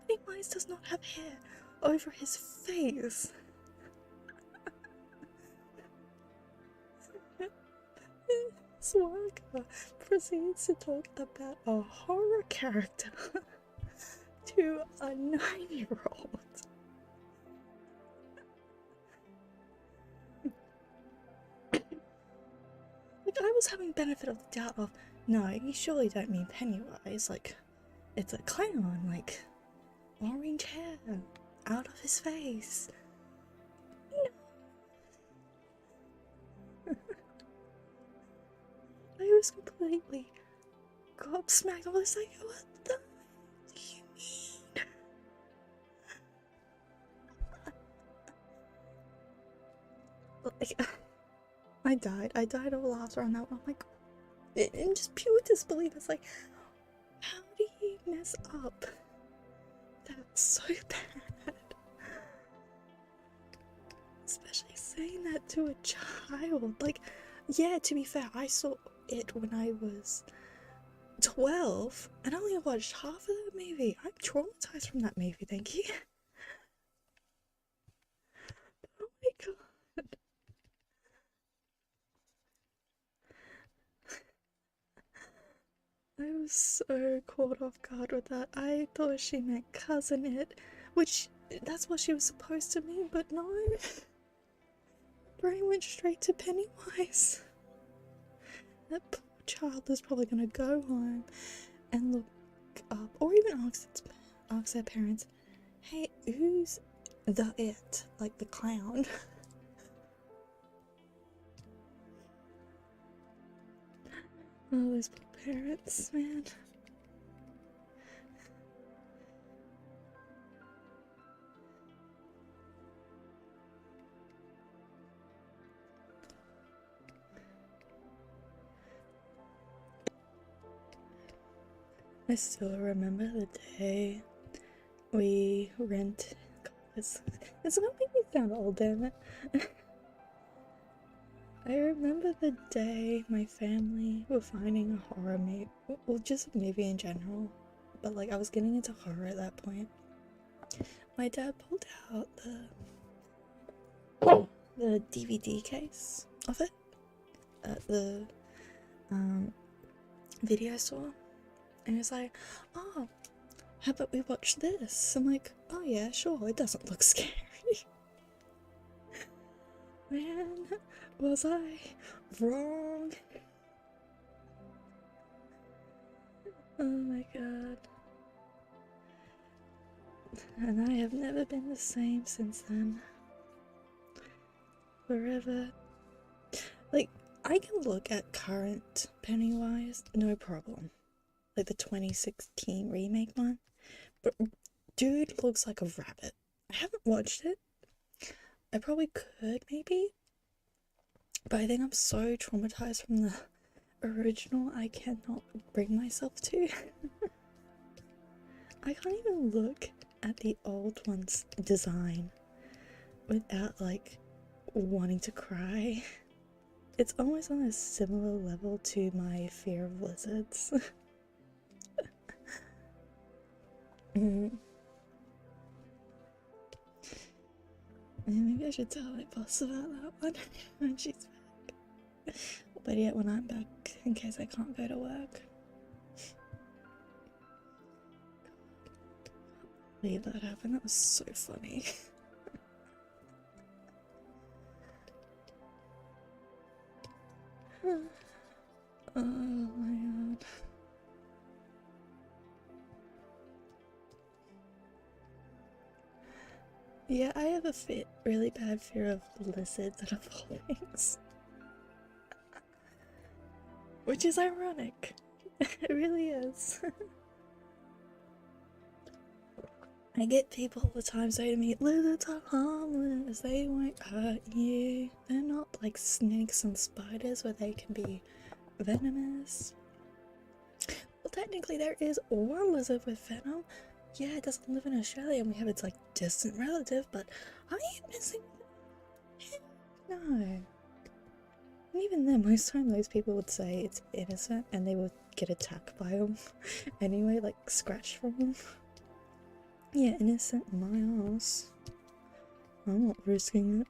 Pennywise does not have hair over his face. Sprague proceeds to talk about a horror character to a 9-year-old. Like, I was having benefit of the doubt of, no, you surely don't mean Pennywise, like, it's a clown, like, orange hair, out of his face. No. I was completely gobsmacked. I was like, what the do you mean? Like, I died of laughter on that one. I'm like, in just pure disbelief. It's like, how do you mess up? That's so bad. Especially saying that to a child. Like, yeah, to be fair, I saw it when I was 12 and I only watched half of that movie. I'm traumatized from that movie, thank you. Oh my god. I was so caught off guard with that. I thought she meant cousin it, which that's what she was supposed to mean, but no. Brain went straight to Pennywise. That poor child is probably gonna go home and look up, or even ask their parents, hey, who's the it? Like the clown. Oh, those poor parents, man. I still remember the day we rented. God, it's gonna make me sound old, damn it. I remember the day my family were finding a horror movie, well, just a movie in general, but like I was getting into horror at that point. My dad pulled out the DVD case of it at the video store, and he was like, oh, how about we watch this? I'm like, oh yeah, sure, it doesn't look scary. Man, was I wrong? Oh my god. And I have never been the same since then. Forever. Like, I can look at current Pennywise, no problem. Like the 2016 remake one. But dude looks like a rabbit. I haven't watched it. I probably could, maybe. But I think I'm so traumatized from the original, I cannot bring myself to. I can't even look at the old one's design without, like, wanting to cry. It's almost on a similar level to my fear of lizards. Maybe I should tell my boss about that one when she's back. But yeah, when I'm back, in case I can't go to work. Leave that happen. That was so funny. Oh my god. Yeah, I have a really bad fear of lizards and of things. Which is ironic. It really is. I get people all the time say to me, lizards are harmless, they won't hurt you. They're not like snakes and spiders where they can be venomous. Well, technically there is one lizard with venom. Yeah, it doesn't live in Australia and we have its like distant relative, but are you missing? No. And even then, most time those people would say it's innocent and they would get attacked by them anyway, like scratched from them. Yeah, innocent my ass. I'm not risking it.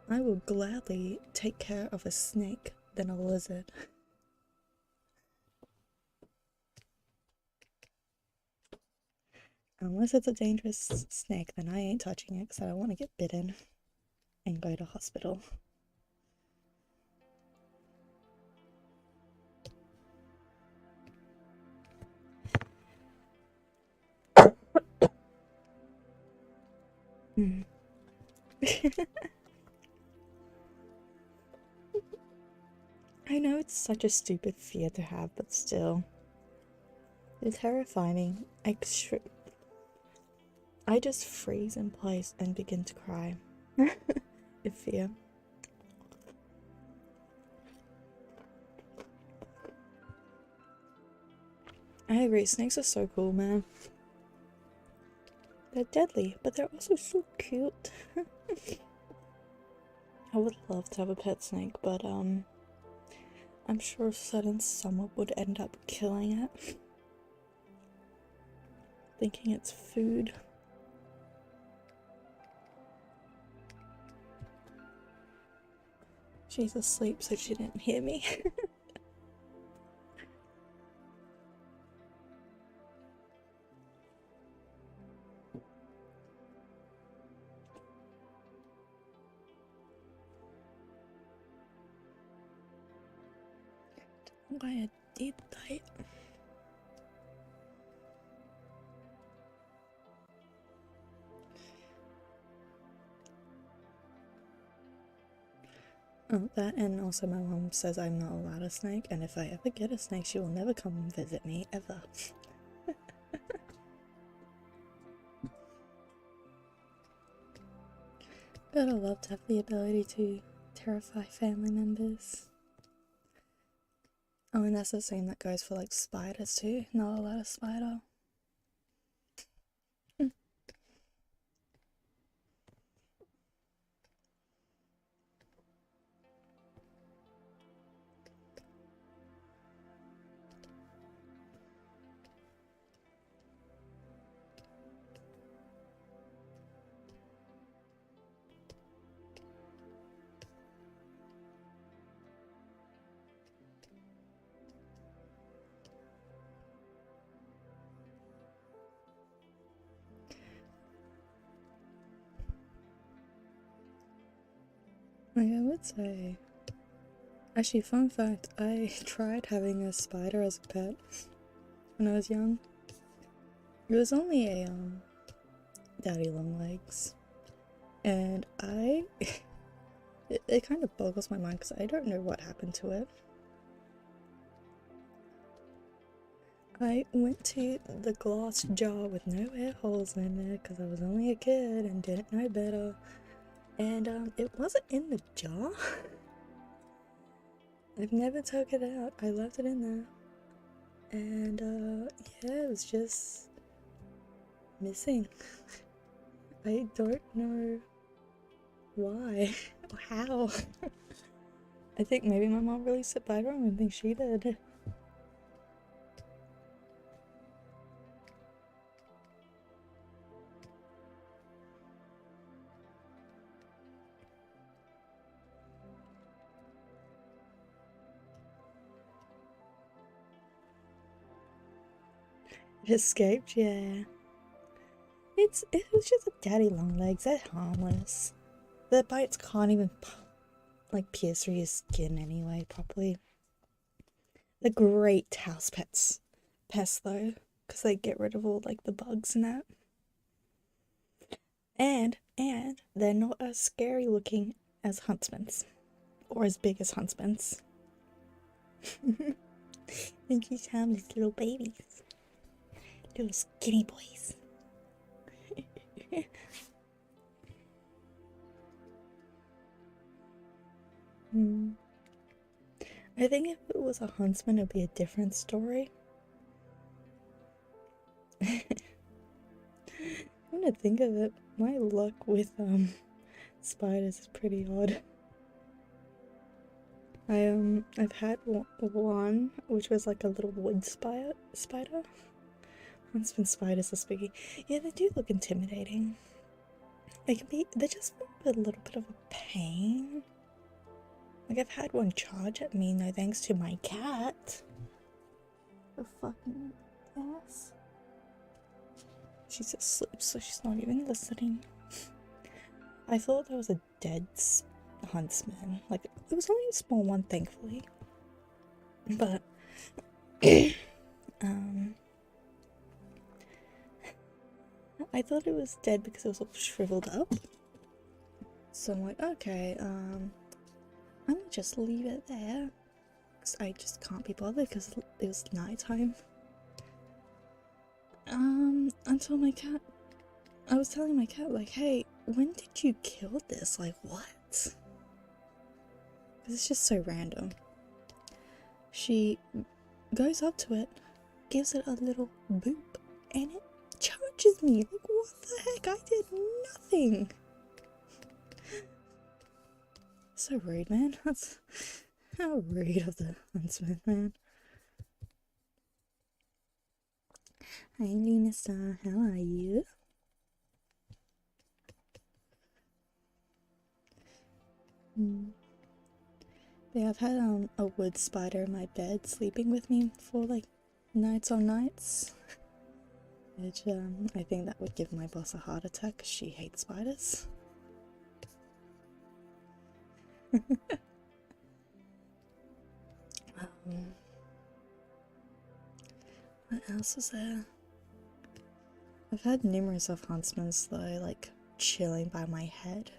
I will gladly take care of a snake than a lizard. Unless it's a dangerous snake, then I ain't touching it because I don't want to get bitten and go to hospital. I know it's such a stupid fear to have, but still. It's terrifying. I just freeze in place and begin to cry. In fear. I agree, snakes are so cool, man. They're deadly, but they're also so cute. I would love to have a pet snake, but I'm sure a sudden someone would end up killing it. Thinking it's food. She's asleep, so she didn't hear me. I did that. Oh, that, and also my mom says I'm not allowed a snake, and if I ever get a snake, she will never come and visit me, ever. But I love to have the ability to terrify family members. Oh, and that's the same that goes for like spiders too. Not allowed a spider. Like, I would say Actually, fun fact, I tried having a spider as a pet when I was young. It was only a daddy long legs, and it kind of boggles my mind because I don't know what happened to it. I went to the glass jar with no air holes in it because I was only a kid and didn't know better, and it wasn't in the jar. I've never took it out. I left it in there, and yeah, it was just missing. I don't know why or how. I think maybe my mom released it, but I don't even think she did. It escaped, yeah. It was just a daddy long legs. They're harmless. Their bites can't even like pierce through your skin anyway properly. They're great house pests though, because they get rid of all like the bugs and that. And they're not as scary looking as huntsmans, or as big as huntsmans. They're just harmless little babies, little skinny boys. I think if it was a huntsman, it'd be a different story. When I think of it, my luck with spiders is pretty odd. I've had one which was like a little wood spider. Huntsman spiders are spooky. Yeah, they do look intimidating. They're just a little bit of a pain. Like, I've had one charge at me, no thanks to my cat. The fucking ass. She's asleep, so she's not even listening. I thought that was a dead huntsman. Like, it was only a small one, thankfully. But, I thought it was dead because it was all shriveled up. So I'm like, okay, I'm gonna just leave it there. Because I just can't be bothered because it was nighttime. Until my cat, I was telling my cat, like, hey, when did you kill this? Like, what? Because it's just so random. She goes up to it, gives it a little boop, and it charges me. Like, what the heck? I did nothing. So rude, man. That's how rude of the huntsman, man. Hi, Lena-san. How are you? Yeah, I've had a wood spider in my bed sleeping with me for like nights on nights. Which I think that would give my boss a heart attack because she hates spiders. What else was there? I've had numerous of huntsmen though, like chilling by my head.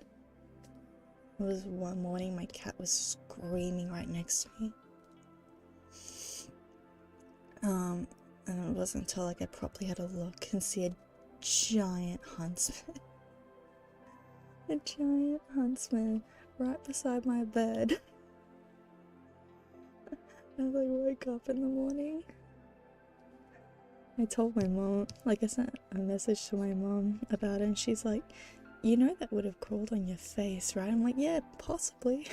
It was one morning my cat was screaming right next to me. And it wasn't until like I properly had a look and see a giant huntsman. A giant huntsman right beside my bed. I like woke up in the morning. I told my mom, like I sent a message to my mom about it, and she's like, you know that would have crawled on your face, right? I'm like, yeah, possibly.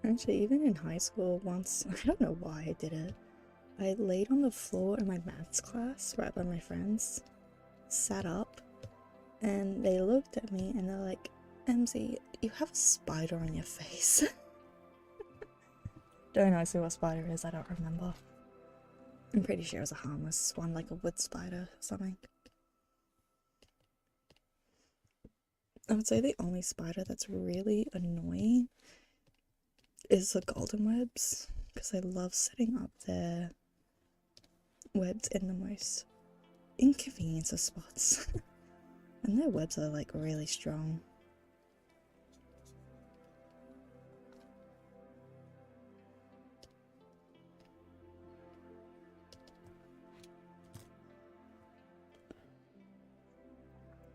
Actually, even in high school once, I don't know why I did it. I laid on the floor in my maths class right by my friends, sat up, and they looked at me and they're like, MZ, you have a spider on your face. Don't know what spider is, I don't remember. I'm pretty sure it was a harmless one, like a wood spider or something. I would say the only spider that's really annoying is the golden webs, because I love setting up their webs in the most inconvenient of spots. And their webs are like really strong.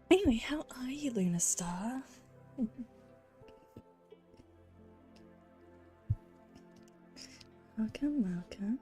Anyway, how are you, Luna Star? Welcome, welcome.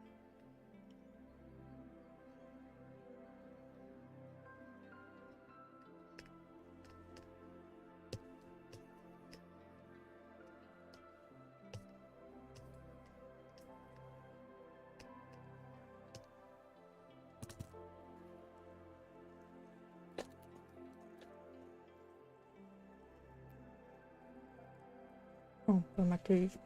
Oh, for my teeth.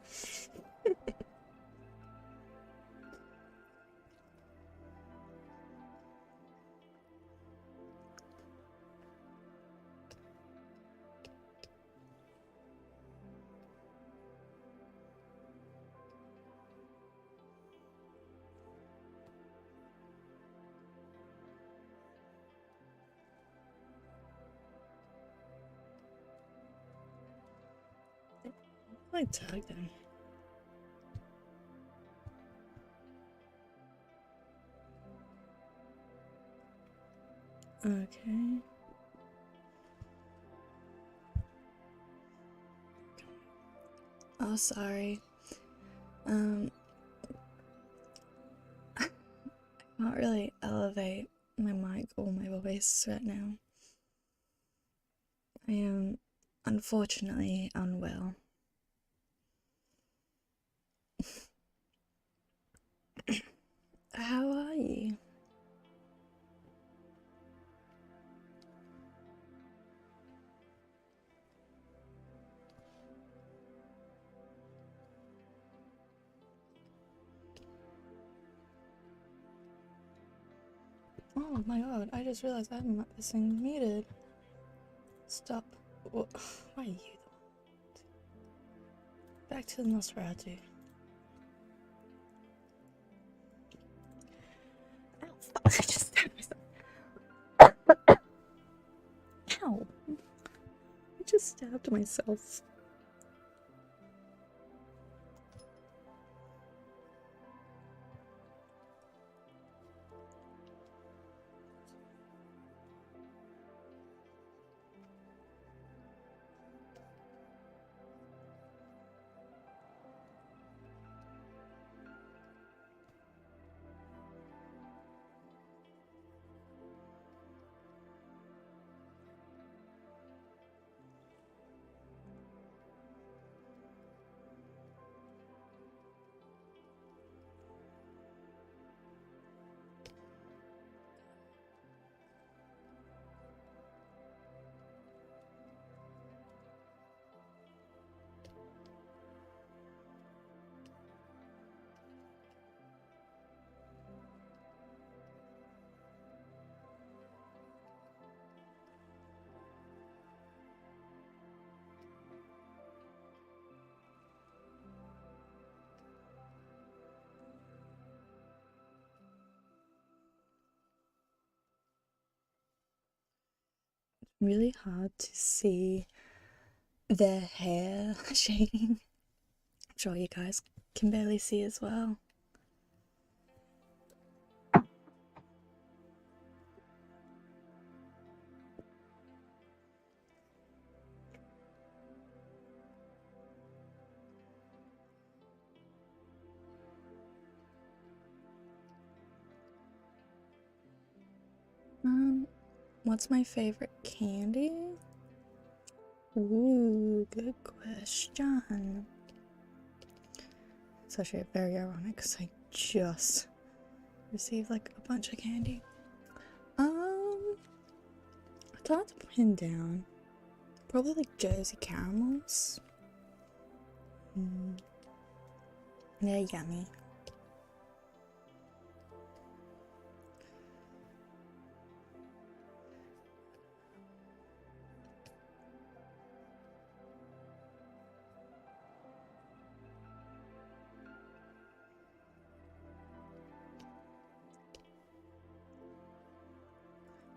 I tagged him. Okay. Oh, sorry. I can't really elevate my mic or my voice right now. I am unfortunately unwell. How are you? Oh my god, I just realized I haven't got this thing muted. Stop. Why are you the one? Back to the Nosferatu. Ow, fuck, I just stabbed myself. Ow. I just stabbed myself. Really hard to see their hair shaking. I'm sure you guys can barely see as well. What's my favorite candy? Ooh, good question. It's actually very ironic because I just received like a bunch of candy. It's hard to pin down. Probably like Jersey caramels. They're yummy.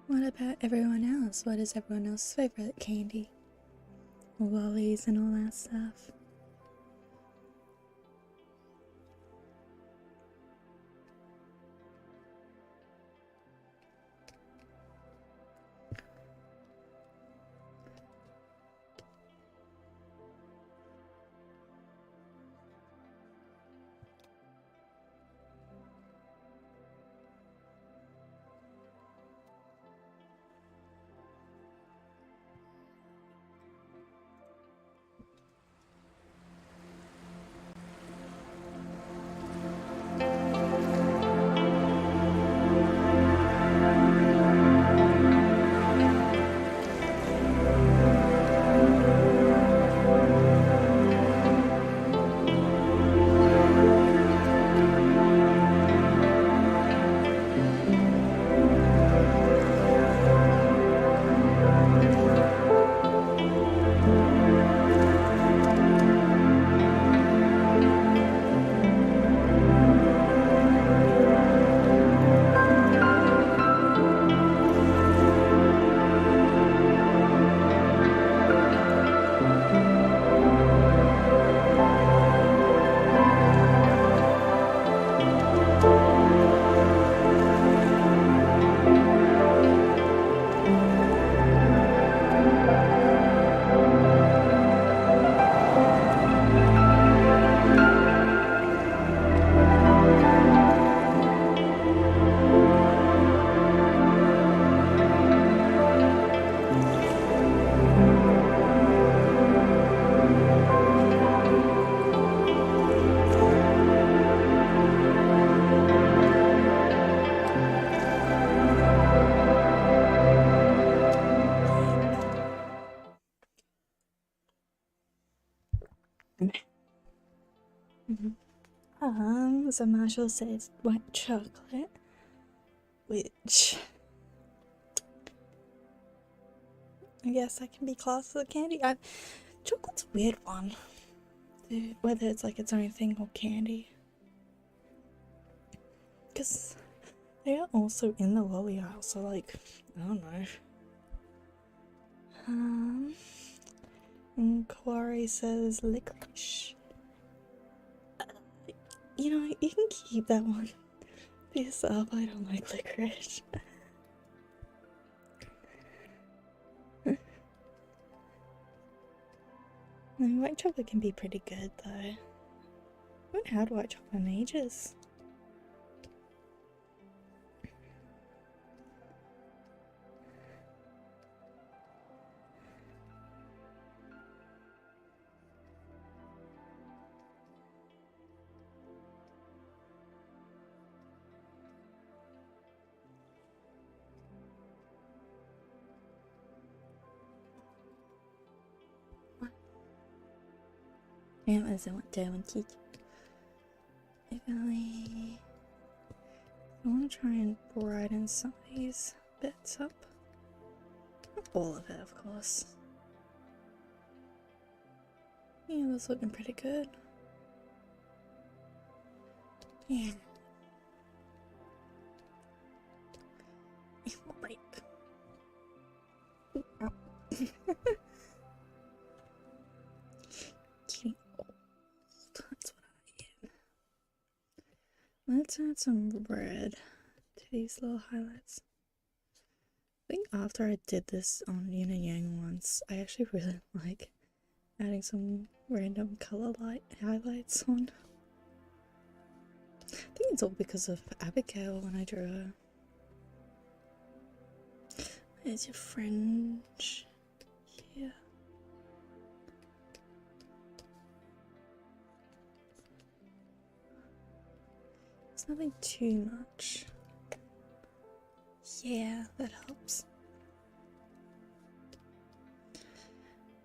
What about everyone else? What is everyone else's favorite candy? Lollies and all that stuff. So Marshall says white chocolate, which I guess that can be classed as a candy. Chocolate's a weird one, dude, whether it's like its own thing or candy. Because they are also in the lolly aisle, so like, I don't know. And Quarry says licorice. You know, you can keep that one for yourself. I don't like licorice. I mean, white chocolate can be pretty good though. I haven't had white chocolate in ages. Yeah, as I went down and teach. I want to try and brighten some of these bits up. Not all of it, of course. Yeah, that's looking pretty good. Yeah. Right. Getting old. That's what I am. Let's add some red to these little highlights. I think after I did this on Yin and Yang once, I actually really like adding some random color light highlights on. I think it's all because of Abigail when I drew her. There's your fringe here. It's nothing too much. Yeah, that helps.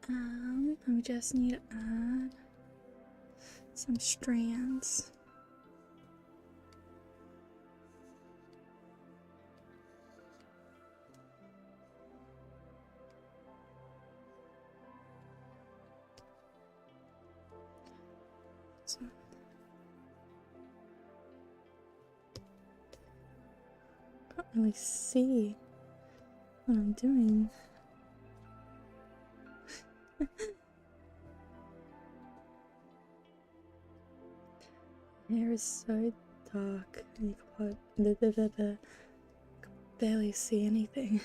We just need to add some strands. So can't really see what I'm doing. Hair is so dark, and you can barely see anything.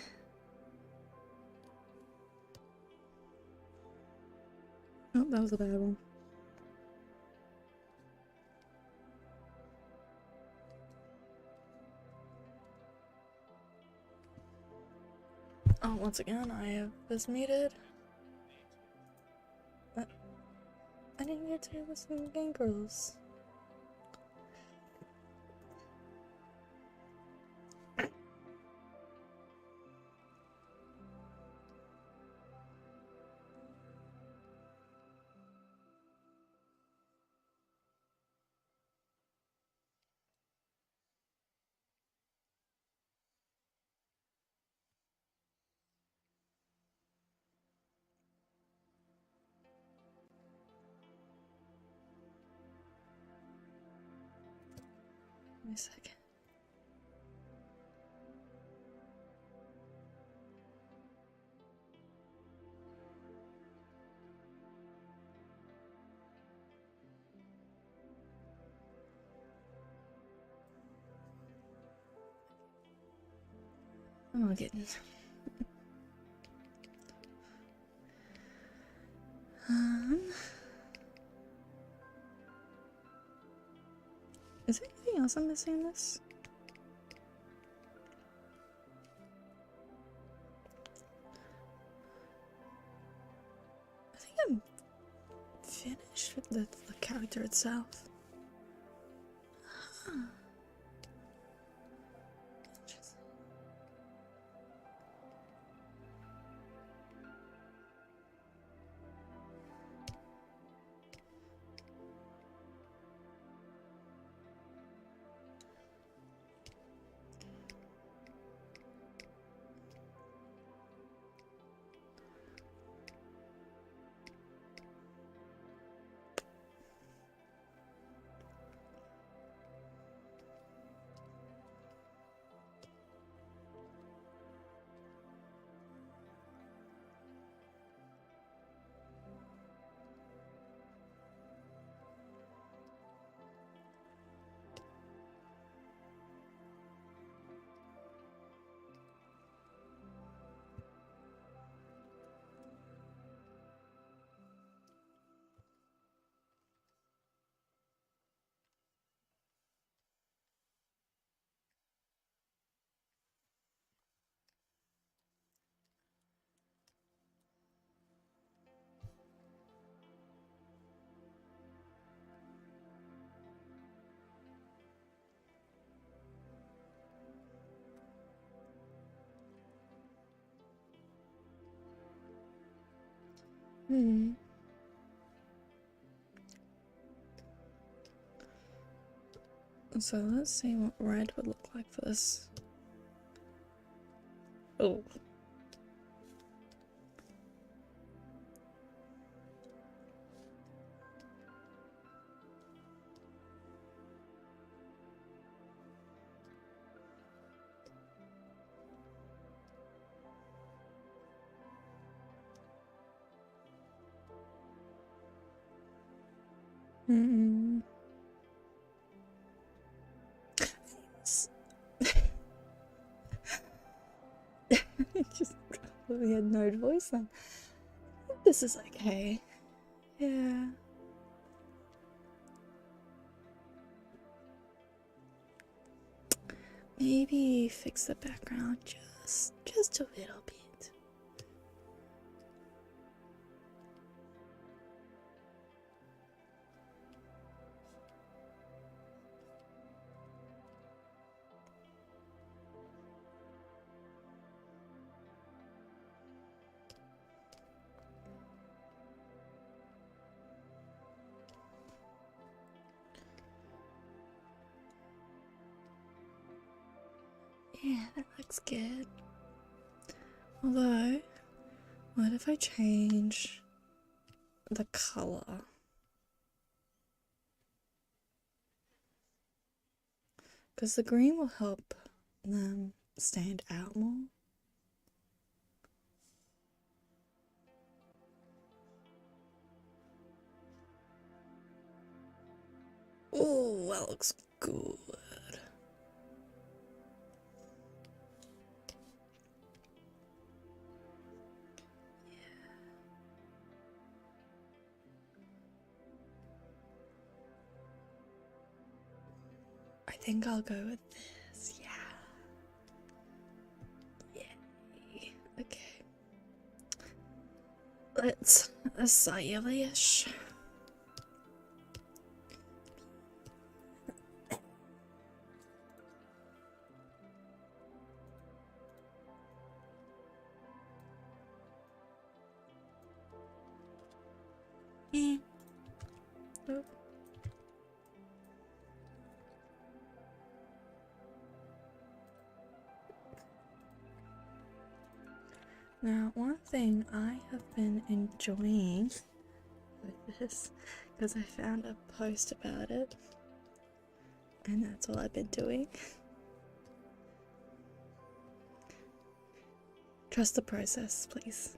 Oh, that was a bad one. Oh, once again, I was muted. I didn't get to listen to Game Girls. Wait a second. I'm all getting. Is there anything else I'm missing in this? I think I'm finished with the character itself. Huh. Interesting. So let's see what red would look like for this. Oh. Just we had no voice then. This is okay. Yeah. Maybe fix the background just a little bit. Yeah, that looks good. Although, what if I change the color? Because the green will help them stand out more. Oh, that looks good. I think I'll go with this, yeah. Yay. Okay. Let's stylish. Oh. Now, one thing I have been enjoying with this, because I found a post about it, and that's all I've been doing. Trust the process, please.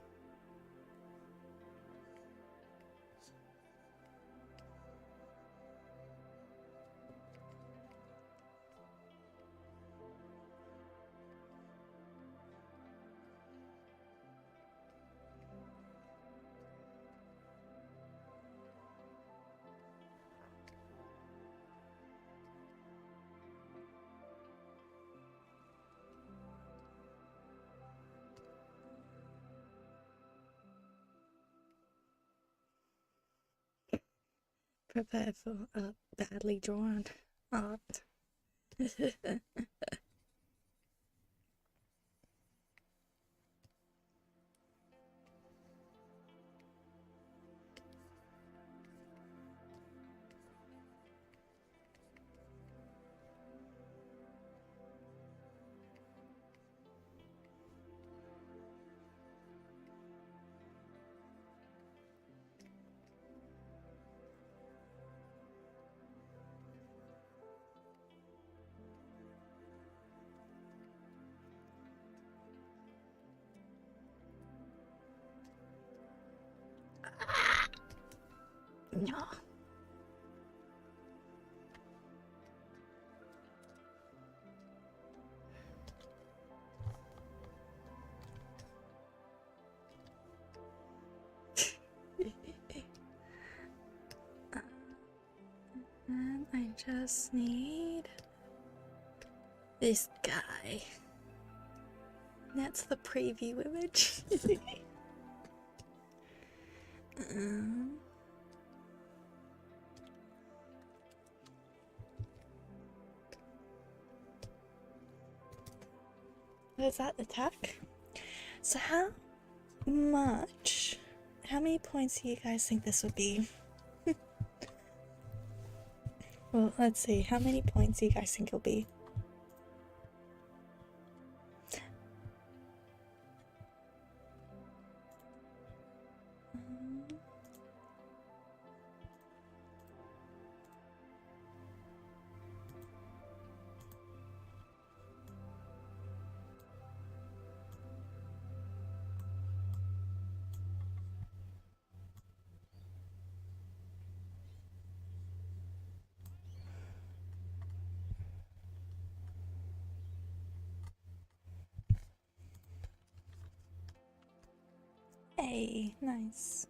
Prepare for a badly drawn art. No. And I just need this guy. That's the preview image. um, is that the tuck? So how many points do you guys think this would be? Well, let's see. How many points do you guys think it'll be? Hey, nice.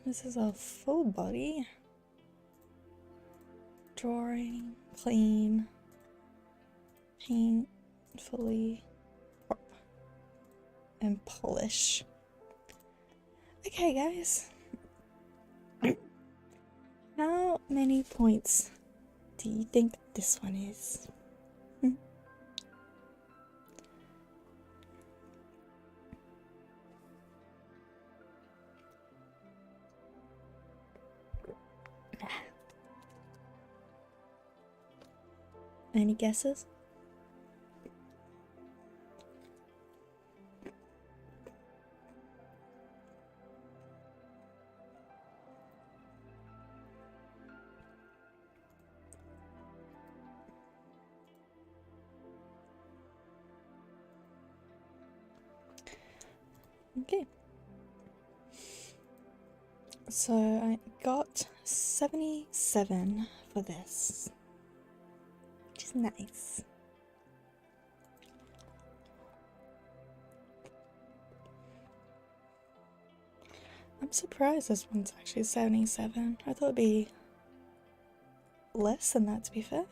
This is a full body. Drawing, clean, paint, fully, and polish. Okay, guys. How many points do you think this one is? Any guesses? Okay. So I got 77 for this, which is nice. I'm surprised this one's actually 77. I thought it'd be less than that, to be fair.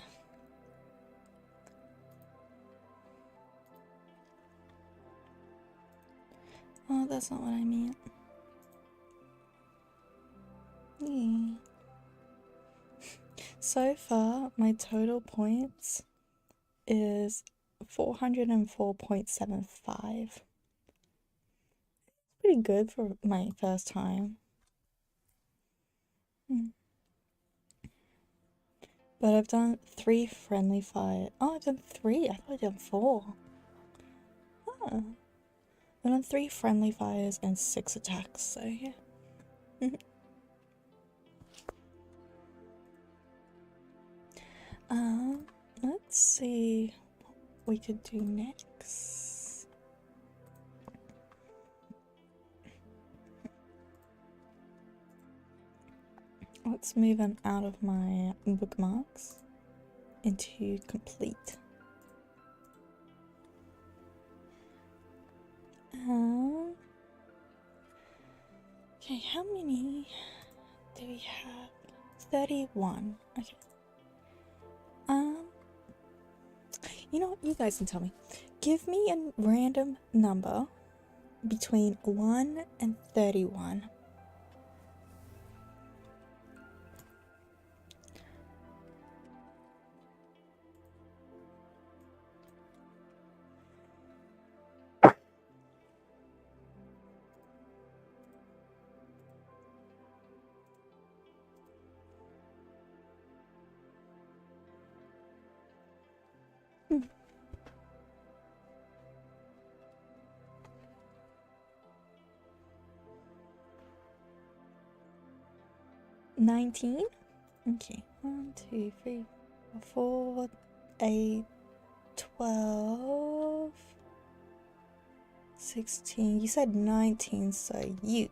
Oh, that's not what I meant. Yeah. So far, my total points is 404.75. Pretty good for my first time. But I've done 3 friendly fire. Oh, I've done 3. I thought I'd done 4. Oh. I've done 3 friendly fires and 6 attacks, so yeah. Let's see what we could do next. Let's move them out of my bookmarks into complete. Okay, how many do we have? 31. Okay. You know what? You guys can tell me. Give me a random number between 1 and 31. Hmm. 19? Okay. 1, 2, 3, 4, 8, 12, 16. You said 19, so you.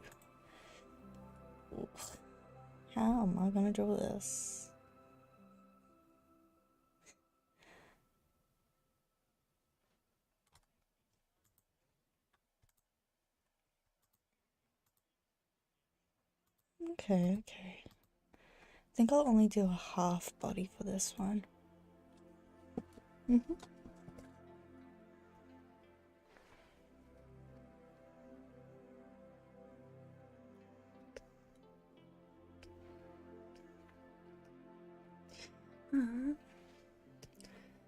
Oof. How am I gonna draw this? Okay. I think I'll only do a half body for this one. 嗯，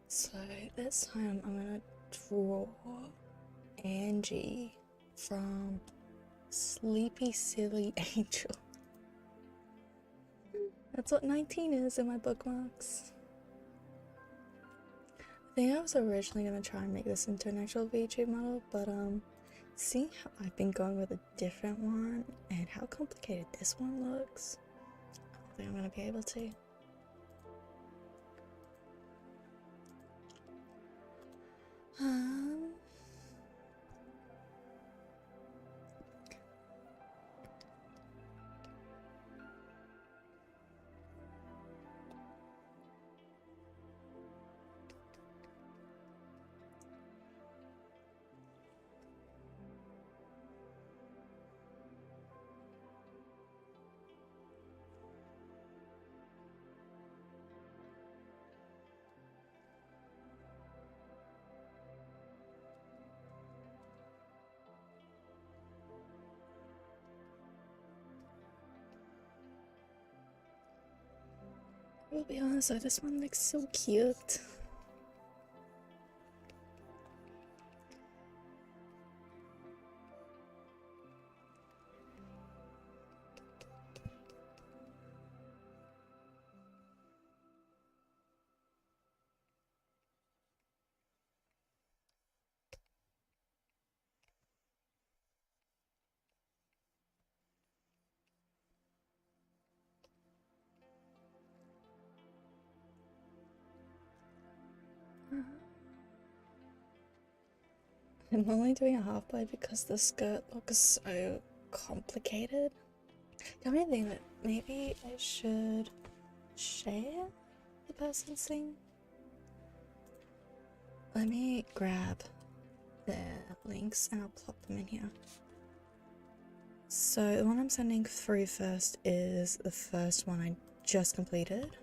So this time I'm gonna draw Angie from Sleepy Silly Angel. That's what 19 is in my bookmarks. I think I was originally gonna try and make this into an actual VTube model, but seeing how I've been going with a different one and how complicated this one looks, I don't think I'm gonna be able to. I'll be honest, though, this one looks so cute. I'm only doing a half blade because the skirt looks so complicated. The only thing that maybe I should share the person's thing. Let me grab their links and I'll plop them in here. So the one I'm sending through first is the first one I just completed.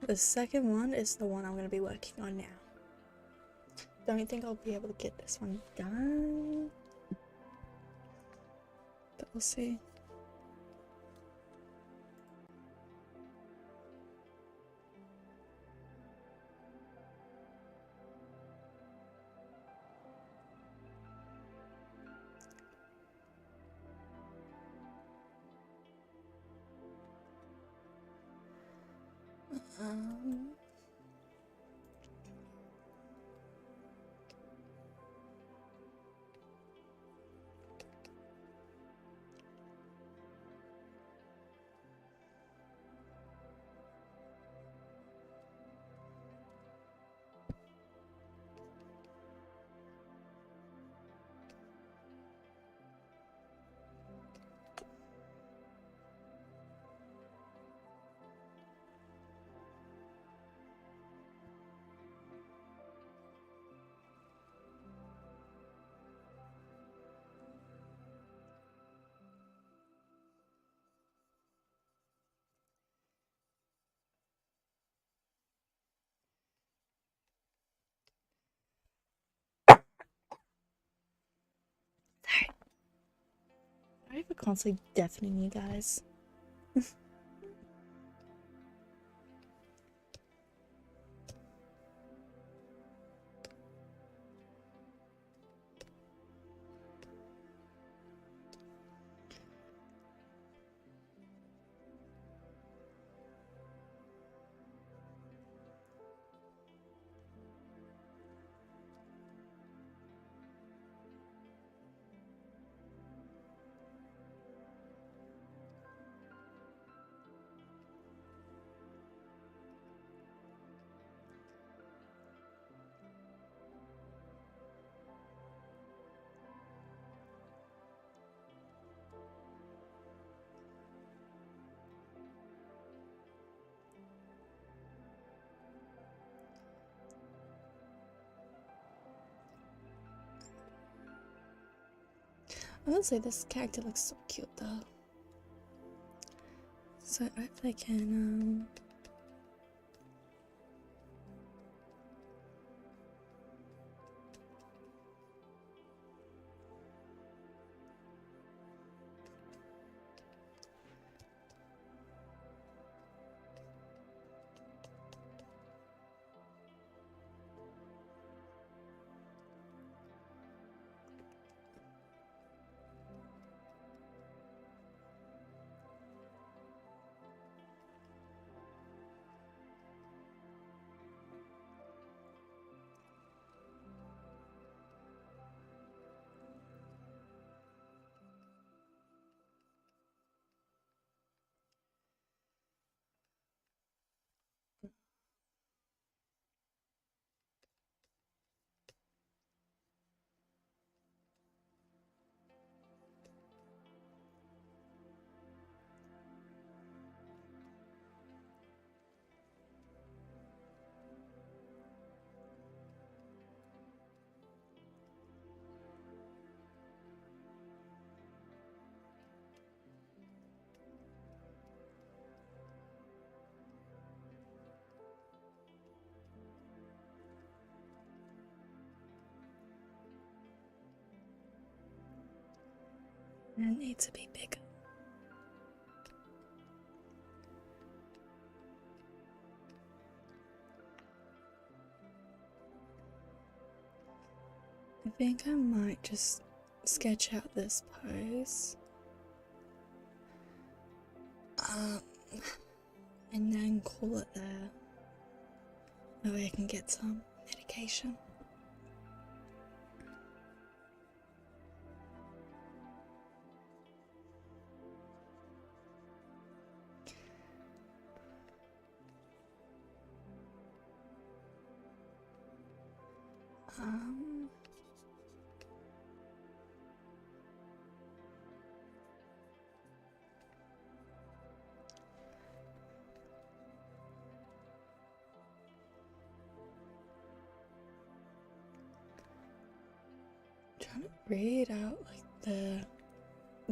The second one is the one I'm going to be working on now. Don't think I'll be able to get this one done, but we'll see. Sorry for constantly deafening you guys. Honestly, this character looks so cute though. So hopefully I can it needs to be bigger. I think I might just sketch out this pose. And then call it there. That way I can get some medication. Um, trying to read out like the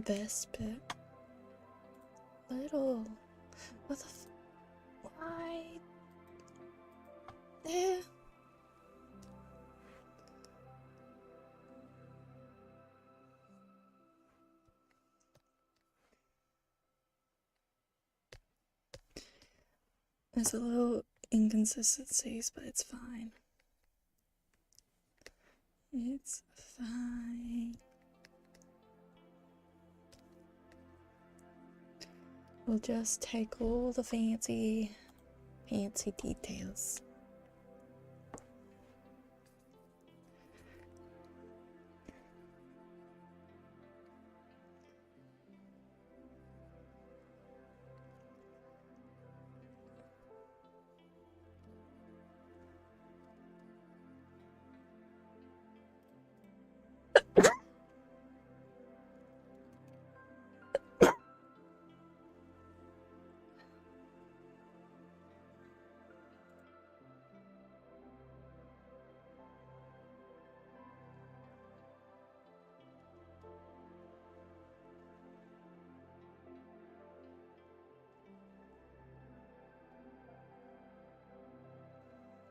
best bit. Little. What the why? There. There's a little inconsistencies, but it's fine. It's fine. We'll just take all the fancy details.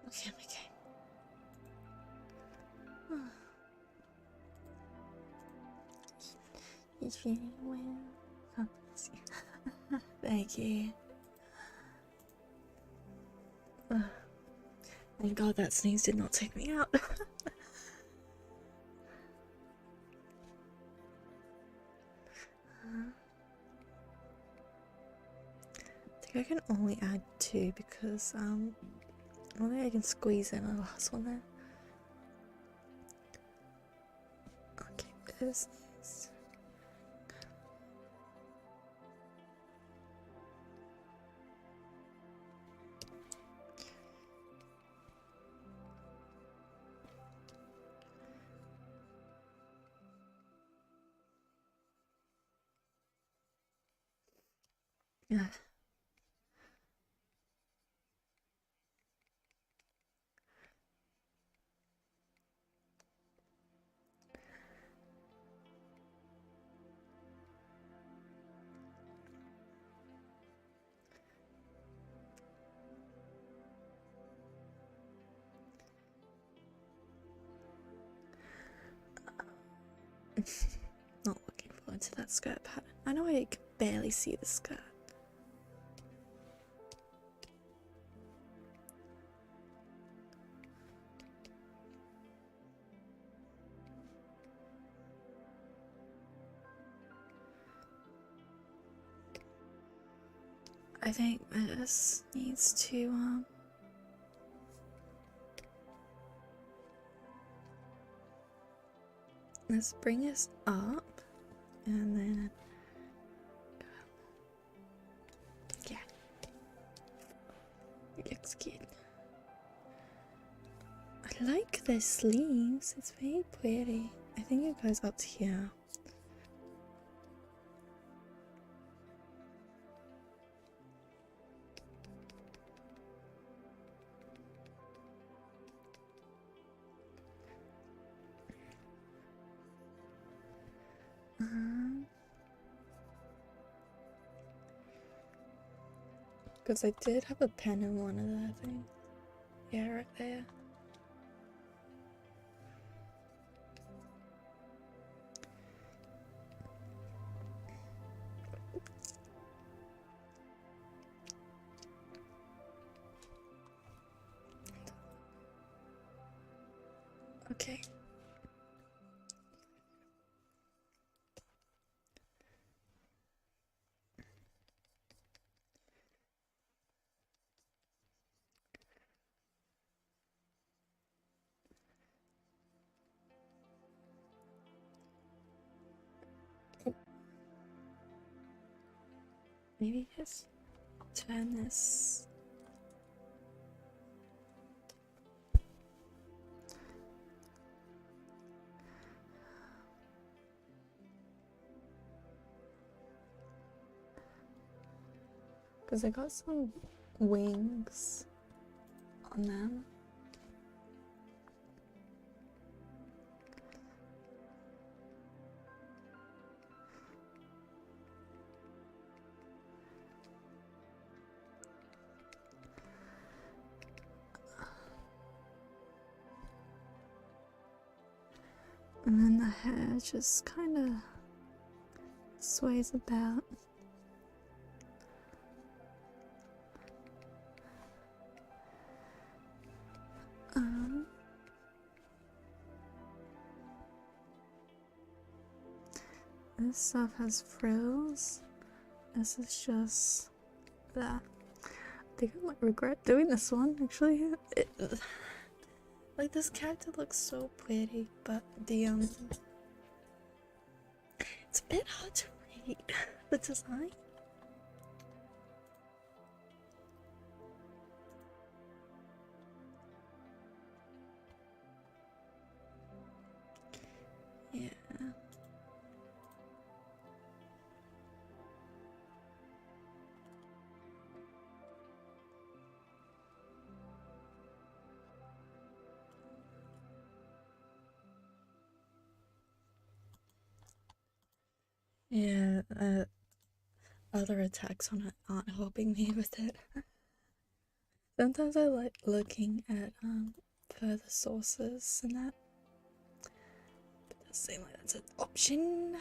Okay, okay. He's feeling well. Oh, thank you. Thank God that sneeze did not take me out. I think I can only add 2 because I don't think I can squeeze in a last one there. Okay, business. Yeah. Not looking forward to that skirt pattern. I know I can barely see the skirt. I think this needs to let's bring us up and then yeah, looks good. I like the sleeves, it's very pretty. I think it goes up to here. Because I did have a pen in one of the things. Yeah, right there. Okay. Maybe just turn this. because they got some wings on them. And then the hair just kind of sways about. This stuff has frills. This is just that. I think I might regret doing this one actually. Like, this character looks so pretty, but the it's a bit hard to read the design. Yeah. Yeah, other attacks on it aren't helping me with it. Sometimes I like looking at further sources and that. But it does seem like that's an option.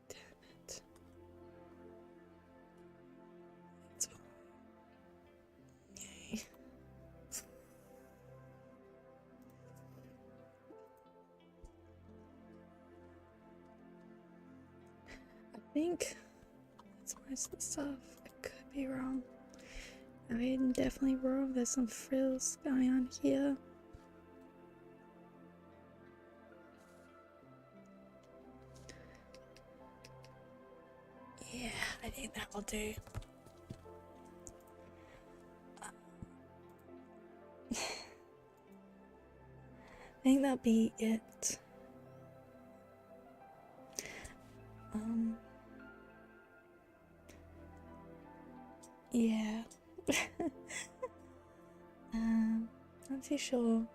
Damn it. It's fine. Yay. I think that's most of the stuff. I could be wrong. I'm definitely wrong. There's some frills going on here. Yeah, I think that will do. I think that'll be it. Yeah. Not too sure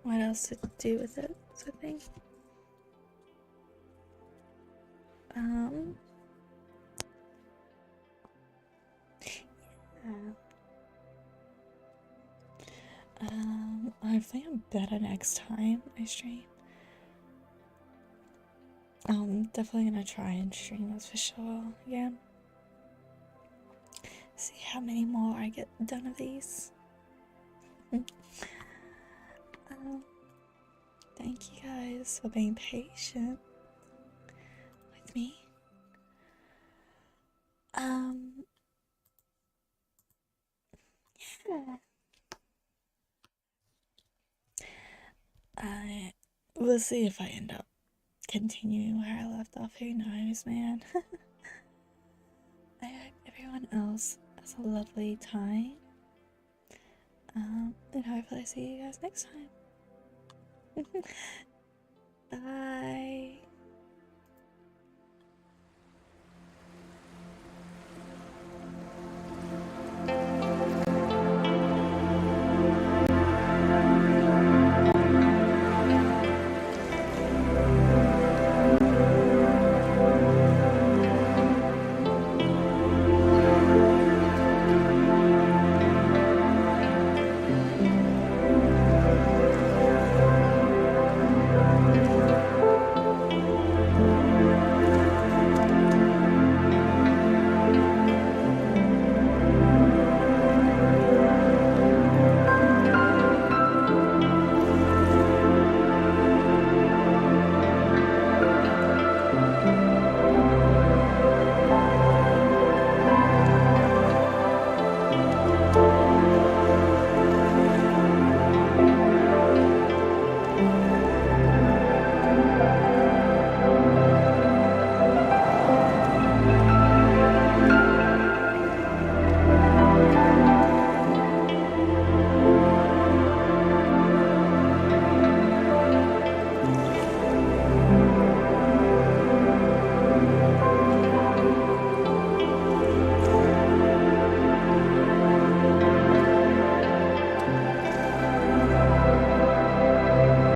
what else to do with it, so I think. Hopefully I'm better next time I stream. Definitely gonna try and stream, that's for sure. Yeah. See how many more I get done of these. Thank you guys for being patient with me. Yeah. We'll see if I end up continuing where I left off. Who knows, man? I hope everyone else has a lovely time. And hopefully I see you guys next time. Bye.